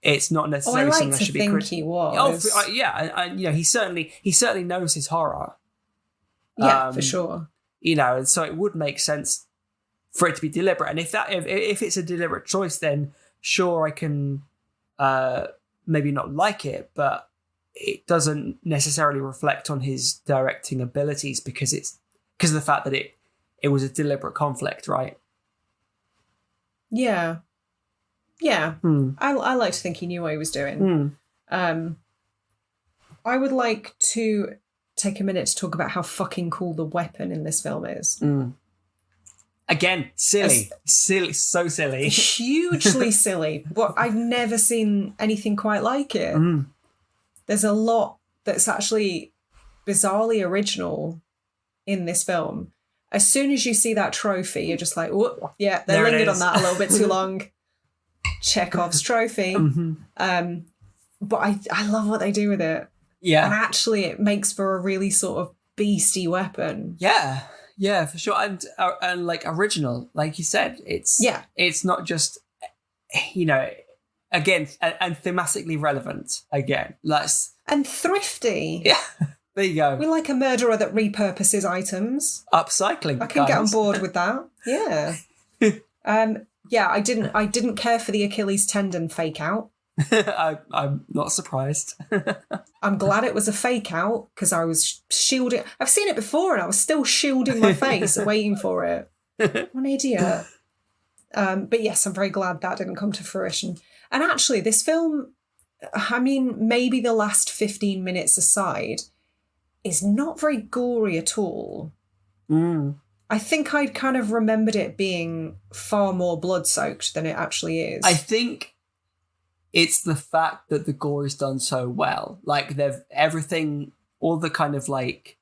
[SPEAKER 2] it's not necessarily something that should be critical.
[SPEAKER 1] He was.
[SPEAKER 2] He certainly knows his horror.
[SPEAKER 1] Yeah, for sure.
[SPEAKER 2] And so it would make sense for it to be deliberate. And if it's a deliberate choice, then sure, I can maybe not like it, but it doesn't necessarily reflect on his directing abilities because of the fact that it was a deliberate conflict, right?
[SPEAKER 1] Yeah. I like to think he knew what he was doing. I would like to take a minute to talk about how fucking cool the weapon in this film is.
[SPEAKER 2] Again, silly, so silly.
[SPEAKER 1] Hugely silly, but I've never seen anything quite like it. There's a lot that's actually bizarrely original in this film. As soon as you see that trophy, you're just like, whoop, yeah, they lingered on that a little bit too long. Chekhov's trophy. But I love what they do with it.
[SPEAKER 2] Yeah.
[SPEAKER 1] And actually it makes for a really sort of beastie weapon.
[SPEAKER 2] Yeah, for sure. And like original, like you said, it's not just, again, and thematically relevant again.
[SPEAKER 1] And thrifty.
[SPEAKER 2] Yeah, there you go.
[SPEAKER 1] We like a murderer that repurposes items.
[SPEAKER 2] Upcycling.
[SPEAKER 1] I can get on board with that. Yeah. I didn't care for the Achilles tendon fake out.
[SPEAKER 2] I'm not surprised.
[SPEAKER 1] I'm glad it was a fake out because I was shielding. I've seen it before and I was still shielding my face and waiting for it. What an idiot. But yes, I'm very glad that didn't come to fruition. And actually, this film, I mean, maybe the last 15 minutes aside, is not very gory at all. I think I'd kind of remembered it being far more blood-soaked than it actually is.
[SPEAKER 2] I think it's the fact that the gore is done so well. Like, they've everything, all the kind of like,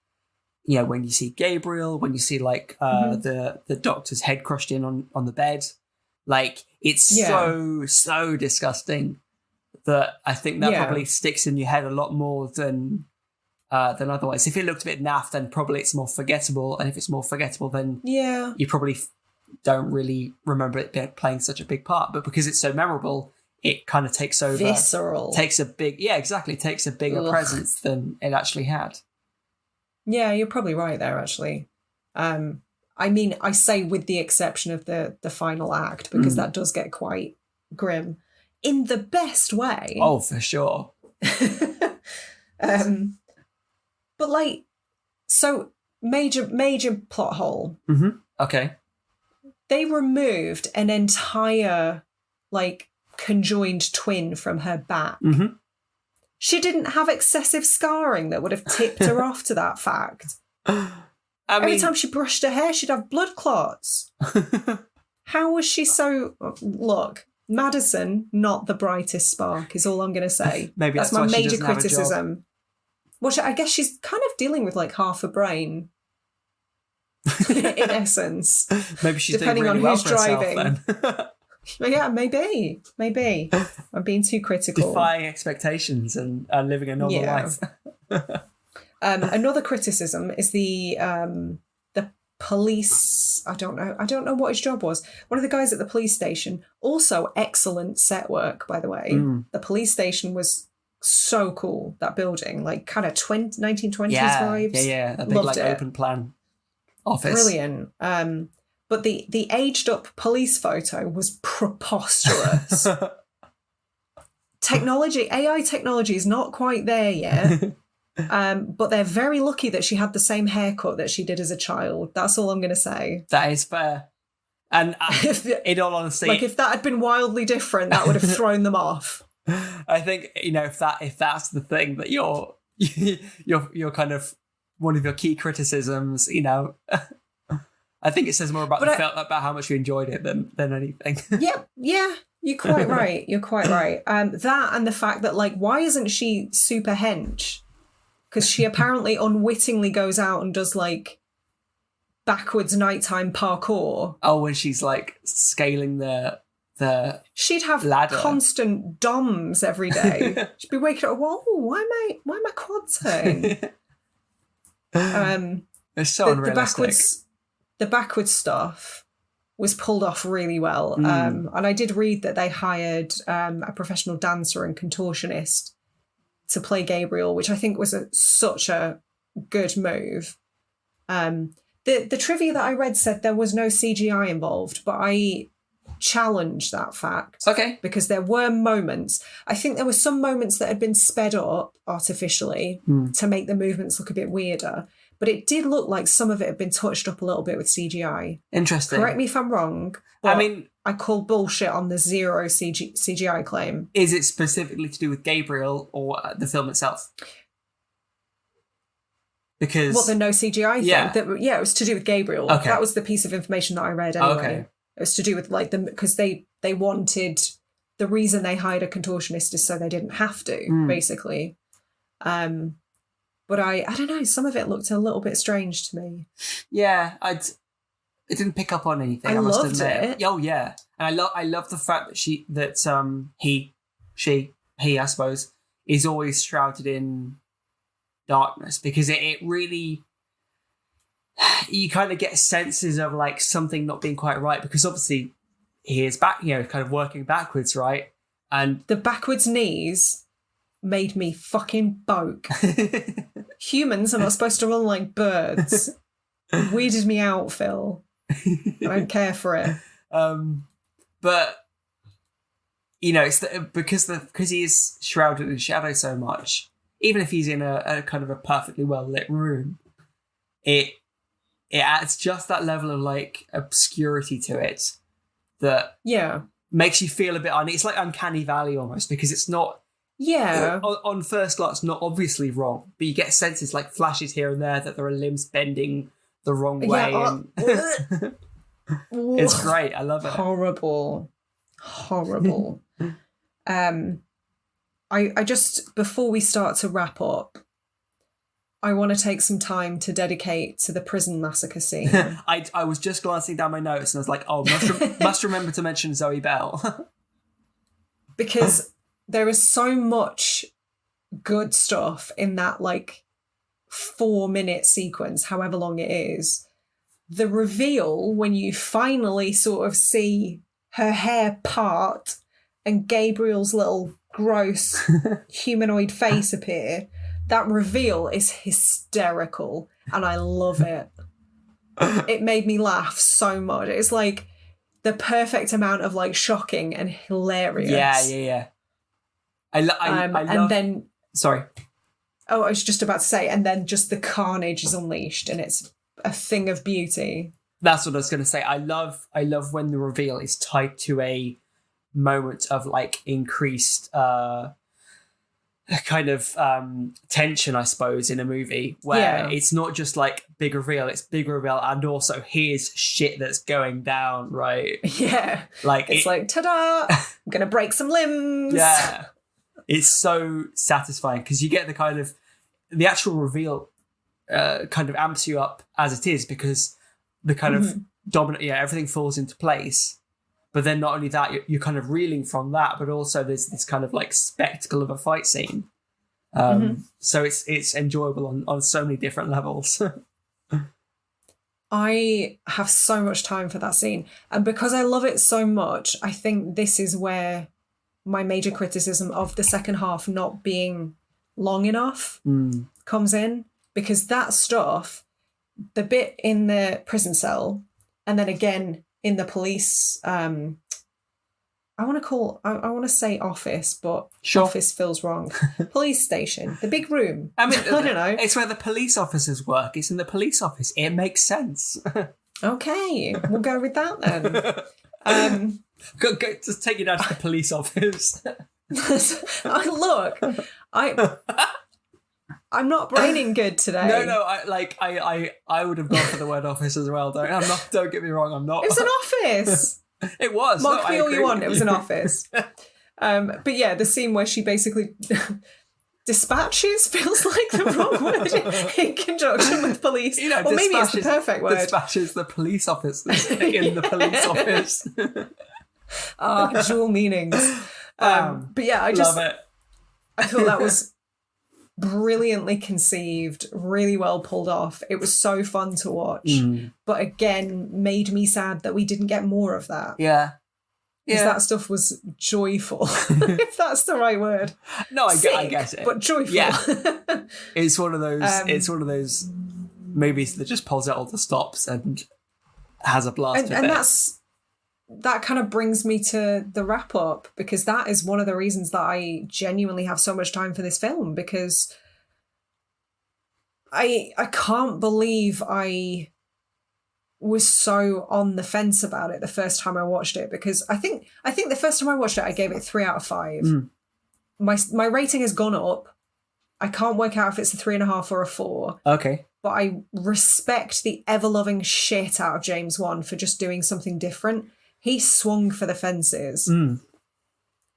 [SPEAKER 2] when you see Gabriel, when you see like the doctor's head crushed in on the bed, like it's so disgusting that I think that probably sticks in your head a lot more than otherwise. If it looked a bit naff, then probably it's more forgettable, and if it's more forgettable, then you probably don't really remember it playing such a big part. But because it's so memorable, it kind of takes over.
[SPEAKER 1] Visceral.
[SPEAKER 2] Takes a bigger presence than it actually had.
[SPEAKER 1] Yeah, you're probably right there, actually. I mean, I say with the exception of the final act, because that does get quite grim in the best way.
[SPEAKER 2] Oh, for sure.
[SPEAKER 1] But like, so major plot hole.
[SPEAKER 2] Okay.
[SPEAKER 1] They removed an entire like conjoined twin from her back. She didn't have excessive scarring that would have tipped her off to that fact. Every time she brushed her hair, she'd have blood clots. How was she so... Look, Madison, not the brightest spark, is all I'm going to say.
[SPEAKER 2] Maybe that's
[SPEAKER 1] my
[SPEAKER 2] why she
[SPEAKER 1] major
[SPEAKER 2] doesn't have a job.
[SPEAKER 1] criticism. Well, I guess she's kind of dealing with like half a brain. In essence.
[SPEAKER 2] Maybe she's
[SPEAKER 1] depending
[SPEAKER 2] doing really
[SPEAKER 1] on who's
[SPEAKER 2] well for
[SPEAKER 1] driving.
[SPEAKER 2] herself, then.
[SPEAKER 1] Yeah, maybe. I'm being too critical.
[SPEAKER 2] Defying expectations and living a normal life.
[SPEAKER 1] Another criticism is the police. I don't know what his job was. One of the guys at the police station. Also excellent set work, by the way. The police station was so cool. That building, like kind of 1920s vibes.
[SPEAKER 2] Yeah. A big
[SPEAKER 1] Loved it.
[SPEAKER 2] open plan office.
[SPEAKER 1] Brilliant. But the aged up police photo was preposterous. AI technology is not quite there yet. But they're very lucky that she had the same haircut that she did as a child. That's all I'm going to say.
[SPEAKER 2] That is fair. And in all honesty,
[SPEAKER 1] like if that had been wildly different, that would have thrown them off.
[SPEAKER 2] I think if that's the thing that you're kind of one of your key criticisms, I think it says more about about how much you enjoyed it than anything.
[SPEAKER 1] Yeah. You're quite right. That and the fact that like, why isn't she super hench? Because she apparently unwittingly goes out and does like backwards nighttime parkour.
[SPEAKER 2] Oh, when she's like scaling the
[SPEAKER 1] she'd have
[SPEAKER 2] ladder.
[SPEAKER 1] Constant DOMs every day. She'd be waking up. Whoa, why am I quads hurting?
[SPEAKER 2] It's so unrealistic.
[SPEAKER 1] The backwards stuff was pulled off really well. And I did read that they hired a professional dancer and contortionist to play Gabriel, which I think was such a good move. The trivia that I read said there was no CGI involved, but I challenge that fact.
[SPEAKER 2] Okay.
[SPEAKER 1] Because there were moments, I think there were some moments that had been sped up artificially to make the movements look a bit weirder. But it did look like some of it had been touched up a little bit with CGI.
[SPEAKER 2] Interesting.
[SPEAKER 1] Correct me if I'm wrong.
[SPEAKER 2] I mean,
[SPEAKER 1] I call bullshit on the zero CGI claim.
[SPEAKER 2] Is it specifically to do with Gabriel or the film itself? Because
[SPEAKER 1] what, the no CGI thing?
[SPEAKER 2] Yeah.
[SPEAKER 1] It was to do with Gabriel.
[SPEAKER 2] Okay.
[SPEAKER 1] That was the piece of information that I read anyway.
[SPEAKER 2] Okay.
[SPEAKER 1] It was to do with like because they wanted, the reason they hired a contortionist is so they didn't have to, basically. But I don't know, some of it looked a little bit strange to me. Yeah,
[SPEAKER 2] it didn't pick up on anything.
[SPEAKER 1] I
[SPEAKER 2] must
[SPEAKER 1] loved
[SPEAKER 2] admit.
[SPEAKER 1] it.
[SPEAKER 2] Oh yeah, and I love the fact that he I suppose is always shrouded in darkness, because it really, you kind of get senses of like something not being quite right, because obviously he is back, kind of working backwards, right? And
[SPEAKER 1] the backwards knees made me fucking boke. Humans are not supposed to run like birds. It weirded me out, Phil. I don't care for it.
[SPEAKER 2] But it's because he is shrouded in shadow so much. Even if he's in a kind of a perfectly well lit room, it adds just that level of like obscurity to it that makes you feel a bit it's like uncanny valley almost, because it's not on first glance not obviously wrong, but you get senses like flashes here and there that there are limbs bending the wrong way. It's great. I love it.
[SPEAKER 1] Horrible. I just, before we start to wrap up, I want to take some time to dedicate to the prison massacre scene.
[SPEAKER 2] I was just glancing down my notes and I was like, oh, must remember to mention Zoe Bell.
[SPEAKER 1] Because there is so much good stuff in that like 4-minute sequence, however long it is. The reveal when you finally sort of see her hair part and Gabriel's little gross humanoid face appear, that reveal is hysterical and I love it. It made me laugh so much. It's like the perfect amount of like shocking and hilarious.
[SPEAKER 2] Yeah. I love.
[SPEAKER 1] And then,
[SPEAKER 2] sorry.
[SPEAKER 1] Oh, I was just about to say, and then just the carnage is unleashed and it's a thing of beauty.
[SPEAKER 2] That's what I was going to say. I love when the reveal is tied to a moment of like increased kind of tension, I suppose, in a movie where it's not just like big reveal, it's big reveal and also here's shit that's going down, right?
[SPEAKER 1] Yeah.
[SPEAKER 2] Like
[SPEAKER 1] it's like, ta-da, I'm going to break some limbs.
[SPEAKER 2] Yeah. It's so satisfying because you get the actual reveal kind of amps you up as it is, because the kind of dominant, everything falls into place. But then not only that, you're kind of reeling from that, but also there's this kind of like spectacle of a fight scene. So it's enjoyable on so many different levels.
[SPEAKER 1] I have so much time for that scene. And because I love it so much, I think this is where my major criticism of the second half not being long enough comes in. Because that stuff, the bit in the prison cell, and then again in the police, I want to say office, but office feels wrong. Police station, the big room.
[SPEAKER 2] I mean,
[SPEAKER 1] I don't know.
[SPEAKER 2] It's where the police officers work. It's in the police office. It makes sense. Okay,
[SPEAKER 1] we'll go with that then.
[SPEAKER 2] Go, just take it down to the police office.
[SPEAKER 1] I'm not braining good today.
[SPEAKER 2] No, I would have gone for the word office as well. Don't get me wrong, I'm not.
[SPEAKER 1] It was an office.
[SPEAKER 2] It was.
[SPEAKER 1] Mock me all you want, it was an office. But yeah, the scene where she basically dispatches feels like the wrong word in conjunction with police. Or maybe it's the perfect word.
[SPEAKER 2] Dispatches the police officers in the police office.
[SPEAKER 1] Dual meanings. But yeah, I
[SPEAKER 2] love it.
[SPEAKER 1] I thought that was brilliantly conceived, really well pulled off. It was so fun to watch. But again, made me sad that we didn't get more of that.
[SPEAKER 2] Yeah.
[SPEAKER 1] Because that stuff was joyful, if that's the right word.
[SPEAKER 2] No, I guess it.
[SPEAKER 1] But joyful.
[SPEAKER 2] Yeah. It's one of those movies that just pulls out all the stops and has a blast.
[SPEAKER 1] And that kind of brings me to the wrap up, because that is one of the reasons that I genuinely have so much time for this film, because I can't believe I was so on the fence about it the first time I watched it, because I think the first time I watched it, I gave it 3 out of 5. My rating has gone up. I can't work out if it's a 3.5 or a 4.
[SPEAKER 2] Okay.
[SPEAKER 1] But I respect the ever-loving shit out of James Wan for just doing something different. He swung for the fences.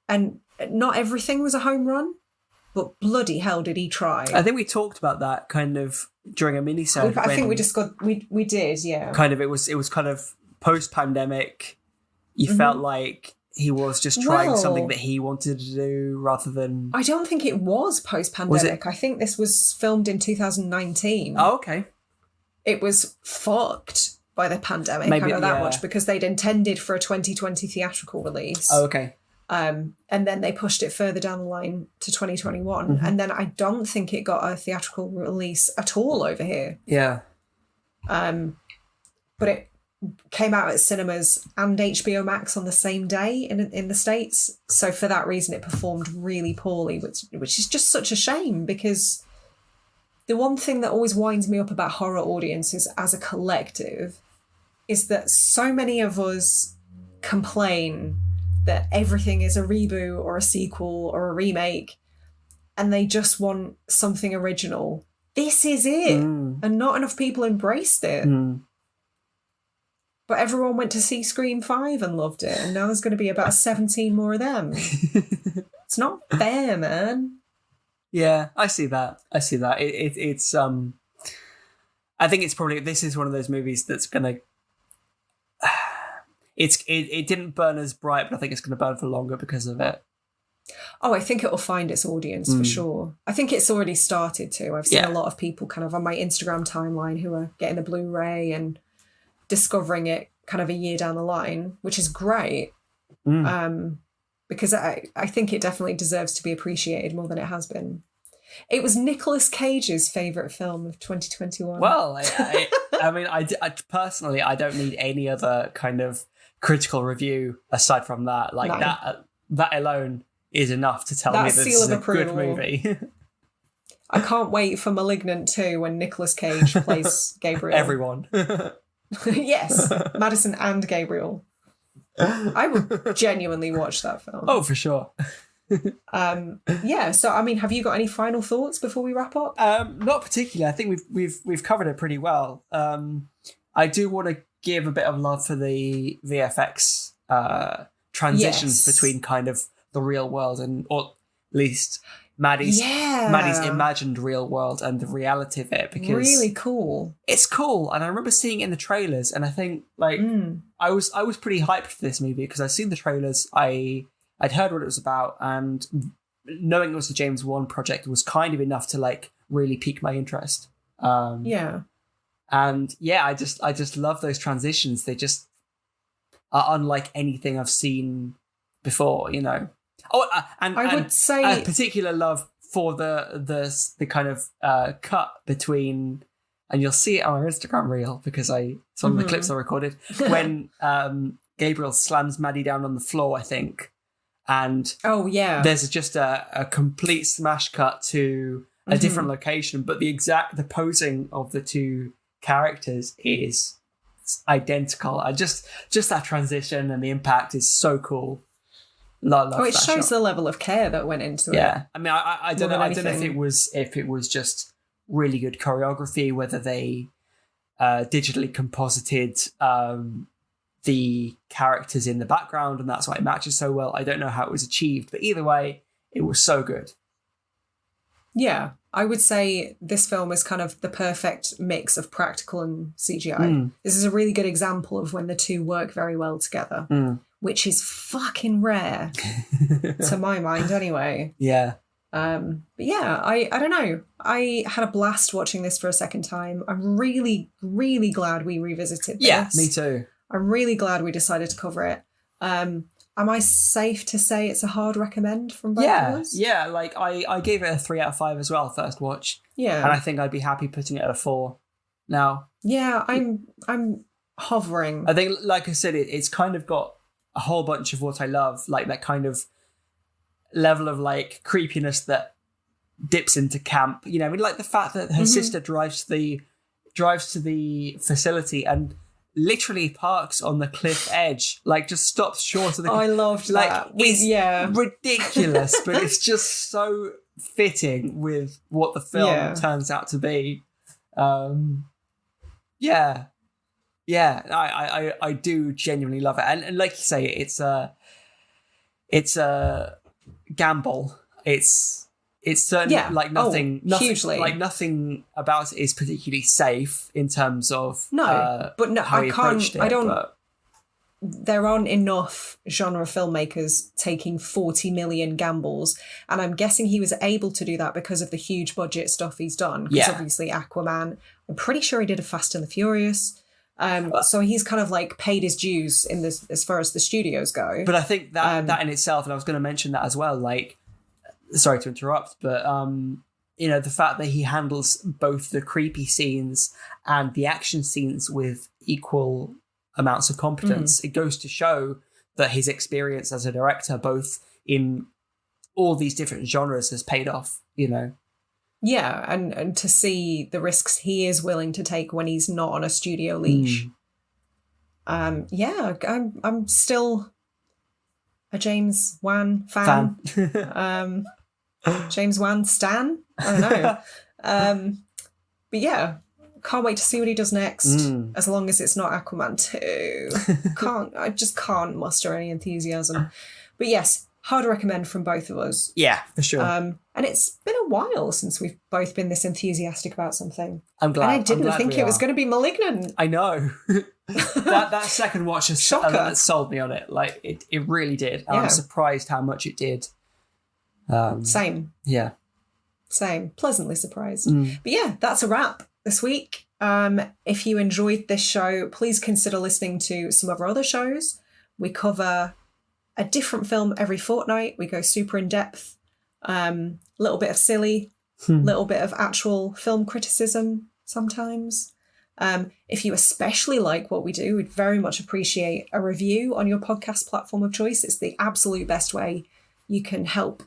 [SPEAKER 1] And not everything was a home run, but bloody hell did he try.
[SPEAKER 2] I think we talked about that kind of during a mini-sode.
[SPEAKER 1] I think we did, yeah.
[SPEAKER 2] Kind of, it was kind of post-pandemic. You felt like he was just trying something that he wanted to do rather than...
[SPEAKER 1] I don't think it was post-pandemic. I think this was filmed in 2019.
[SPEAKER 2] Oh, okay.
[SPEAKER 1] It was fucked by the pandemic.
[SPEAKER 2] Maybe,
[SPEAKER 1] I know that much, because they'd intended for a 2020 theatrical release.
[SPEAKER 2] Oh, okay.
[SPEAKER 1] And then they pushed it further down the line to 2021. And then I don't think it got a theatrical release at all over here.
[SPEAKER 2] Yeah.
[SPEAKER 1] But it came out at cinemas and HBO Max on the same day in the States. So for that reason, it performed really poorly, which is just such a shame, because the one thing that always winds me up about horror audiences as a collective is that so many of us complain that everything is a reboot or a sequel or a remake, and they just want something original. This is it. And not enough people embraced it. But everyone went to see Scream 5 and loved it, and now there's going to be about 17 more of them. It's not fair, man.
[SPEAKER 2] Yeah, I see that. It's I think it's probably, this is one of those movies that's gonna it didn't burn as bright, but I think it's gonna burn for longer because of it.
[SPEAKER 1] Oh, I think it'll find its audience for sure. I think it's already started to. I've seen a lot of people kind of on my Instagram timeline who are getting the Blu-ray and discovering it kind of a year down the line, which is great. Because I think it definitely deserves to be appreciated more than it has been. It was Nicolas Cage's favourite film of 2021.
[SPEAKER 2] Well, I mean, I personally, I don't need any other kind of critical review aside from that. Like, that alone is enough to tell me that this is a good movie.
[SPEAKER 1] I can't wait for Malignant 2 when Nicolas Cage plays Gabriel.
[SPEAKER 2] Everyone.
[SPEAKER 1] Yes, Madison and Gabriel. I would genuinely watch that film.
[SPEAKER 2] Oh, for sure.
[SPEAKER 1] Yeah, so I mean, have you got any final thoughts before we wrap up?
[SPEAKER 2] Not particularly. I think we've covered it pretty well. I do want to give a bit of love for the VFX transitions between kind of the real world and, or at least Maddie's imagined real world and the reality of it, because
[SPEAKER 1] really cool.
[SPEAKER 2] It's cool, and I remember seeing it in the trailers, and I think like I was pretty hyped for this movie because I'd seen the trailers, I'd heard what it was about, and knowing it was the James Wan project was kind of enough to like really pique my interest. And yeah, I just love those transitions. They just are unlike anything I've seen before, you know. Oh, and I would say a particular love for the kind of cut between, and you'll see it on our Instagram reel because some of the clips I recorded when Gabriel slams Maddie down on the floor, I think, and there's just a complete smash cut to a different location, but the posing of the two characters is identical. I just that transition and the impact is so cool. Love
[SPEAKER 1] it shows the level of care that went into it.
[SPEAKER 2] Yeah, I mean, I don't know. I don't know if it was just really good choreography, whether they digitally composited the characters in the background, and that's why it matches so well. I don't know how it was achieved, but either way, it was so good.
[SPEAKER 1] Yeah, I would say this film is kind of the perfect mix of practical and CGI. This is a really good example of when the two work very well together. Which is fucking rare to my mind anyway.
[SPEAKER 2] Yeah.
[SPEAKER 1] But yeah, I don't know. I had a blast watching this for a second time. I'm really, really glad we revisited this.
[SPEAKER 2] Yeah, me too.
[SPEAKER 1] I'm really glad we decided to cover it. Am I safe to say it's a hard recommend from both of us? Yeah,
[SPEAKER 2] like I gave it a 3 out of 5 as well, first watch.
[SPEAKER 1] Yeah.
[SPEAKER 2] And I think I'd be happy putting it at a 4 now.
[SPEAKER 1] Yeah, I'm hovering.
[SPEAKER 2] I think, like I said, it's kind of got a whole bunch of what I love, like that kind of level of like creepiness that dips into camp. You know, I mean, like the fact that her sister drives to the facility and literally parks on the cliff edge, like just stops short of the.
[SPEAKER 1] Oh, I loved that.
[SPEAKER 2] It's ridiculous, but it's just so fitting with what the film turns out to be. Yeah, I do genuinely love it, and like you say, it's a gamble. It's certainly like nothing,
[SPEAKER 1] hugely.
[SPEAKER 2] Like nothing about it is particularly safe in terms of
[SPEAKER 1] I can't.
[SPEAKER 2] It,
[SPEAKER 1] there aren't enough genre filmmakers taking 40 million gambles. And I'm guessing he was able to do that because of the huge budget stuff he's done. Because obviously Aquaman, I'm pretty sure he did a Fast and the Furious. So he's kind of like paid his dues in this as far as the studios go.
[SPEAKER 2] But I think that in itself, and I was going to mention that as well, like, sorry to interrupt, but the fact that he handles both the creepy scenes and the action scenes with equal amounts of competence, it goes to show that his experience as a director, both in all these different genres, has paid off,
[SPEAKER 1] Yeah, and to see the risks he is willing to take when he's not on a studio leash. I'm still a James Wan fan. James Wan stan? I don't know. But yeah, can't wait to see what he does next, as long as it's not Aquaman 2. I just can't muster any enthusiasm. But yes, hard recommend from both of us.
[SPEAKER 2] Yeah, for sure.
[SPEAKER 1] And it's been a while since we've both been this enthusiastic about something.
[SPEAKER 2] I'm glad.
[SPEAKER 1] And I didn't think it was going to be Malignant.
[SPEAKER 2] I know. that second watch has sold me on it. Like, it really did. And I'm surprised how much it did.
[SPEAKER 1] Same.
[SPEAKER 2] Yeah.
[SPEAKER 1] Same. Pleasantly surprised. But yeah, that's a wrap this week. If you enjoyed this show, please consider listening to some of our other shows. We cover a different film every fortnight. We go super in depth, little bit of silly, little bit of actual film criticism sometimes. If you especially like what we do, we'd very much appreciate a review on your podcast platform of choice. It's the absolute best way you can help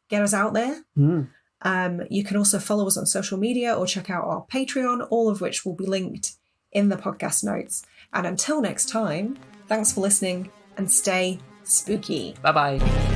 [SPEAKER 1] get us out there. You can also follow us on social media or check out our Patreon, all of which will be linked in the podcast notes. And until next time, thanks for listening and stay spooky.
[SPEAKER 2] Bye-bye.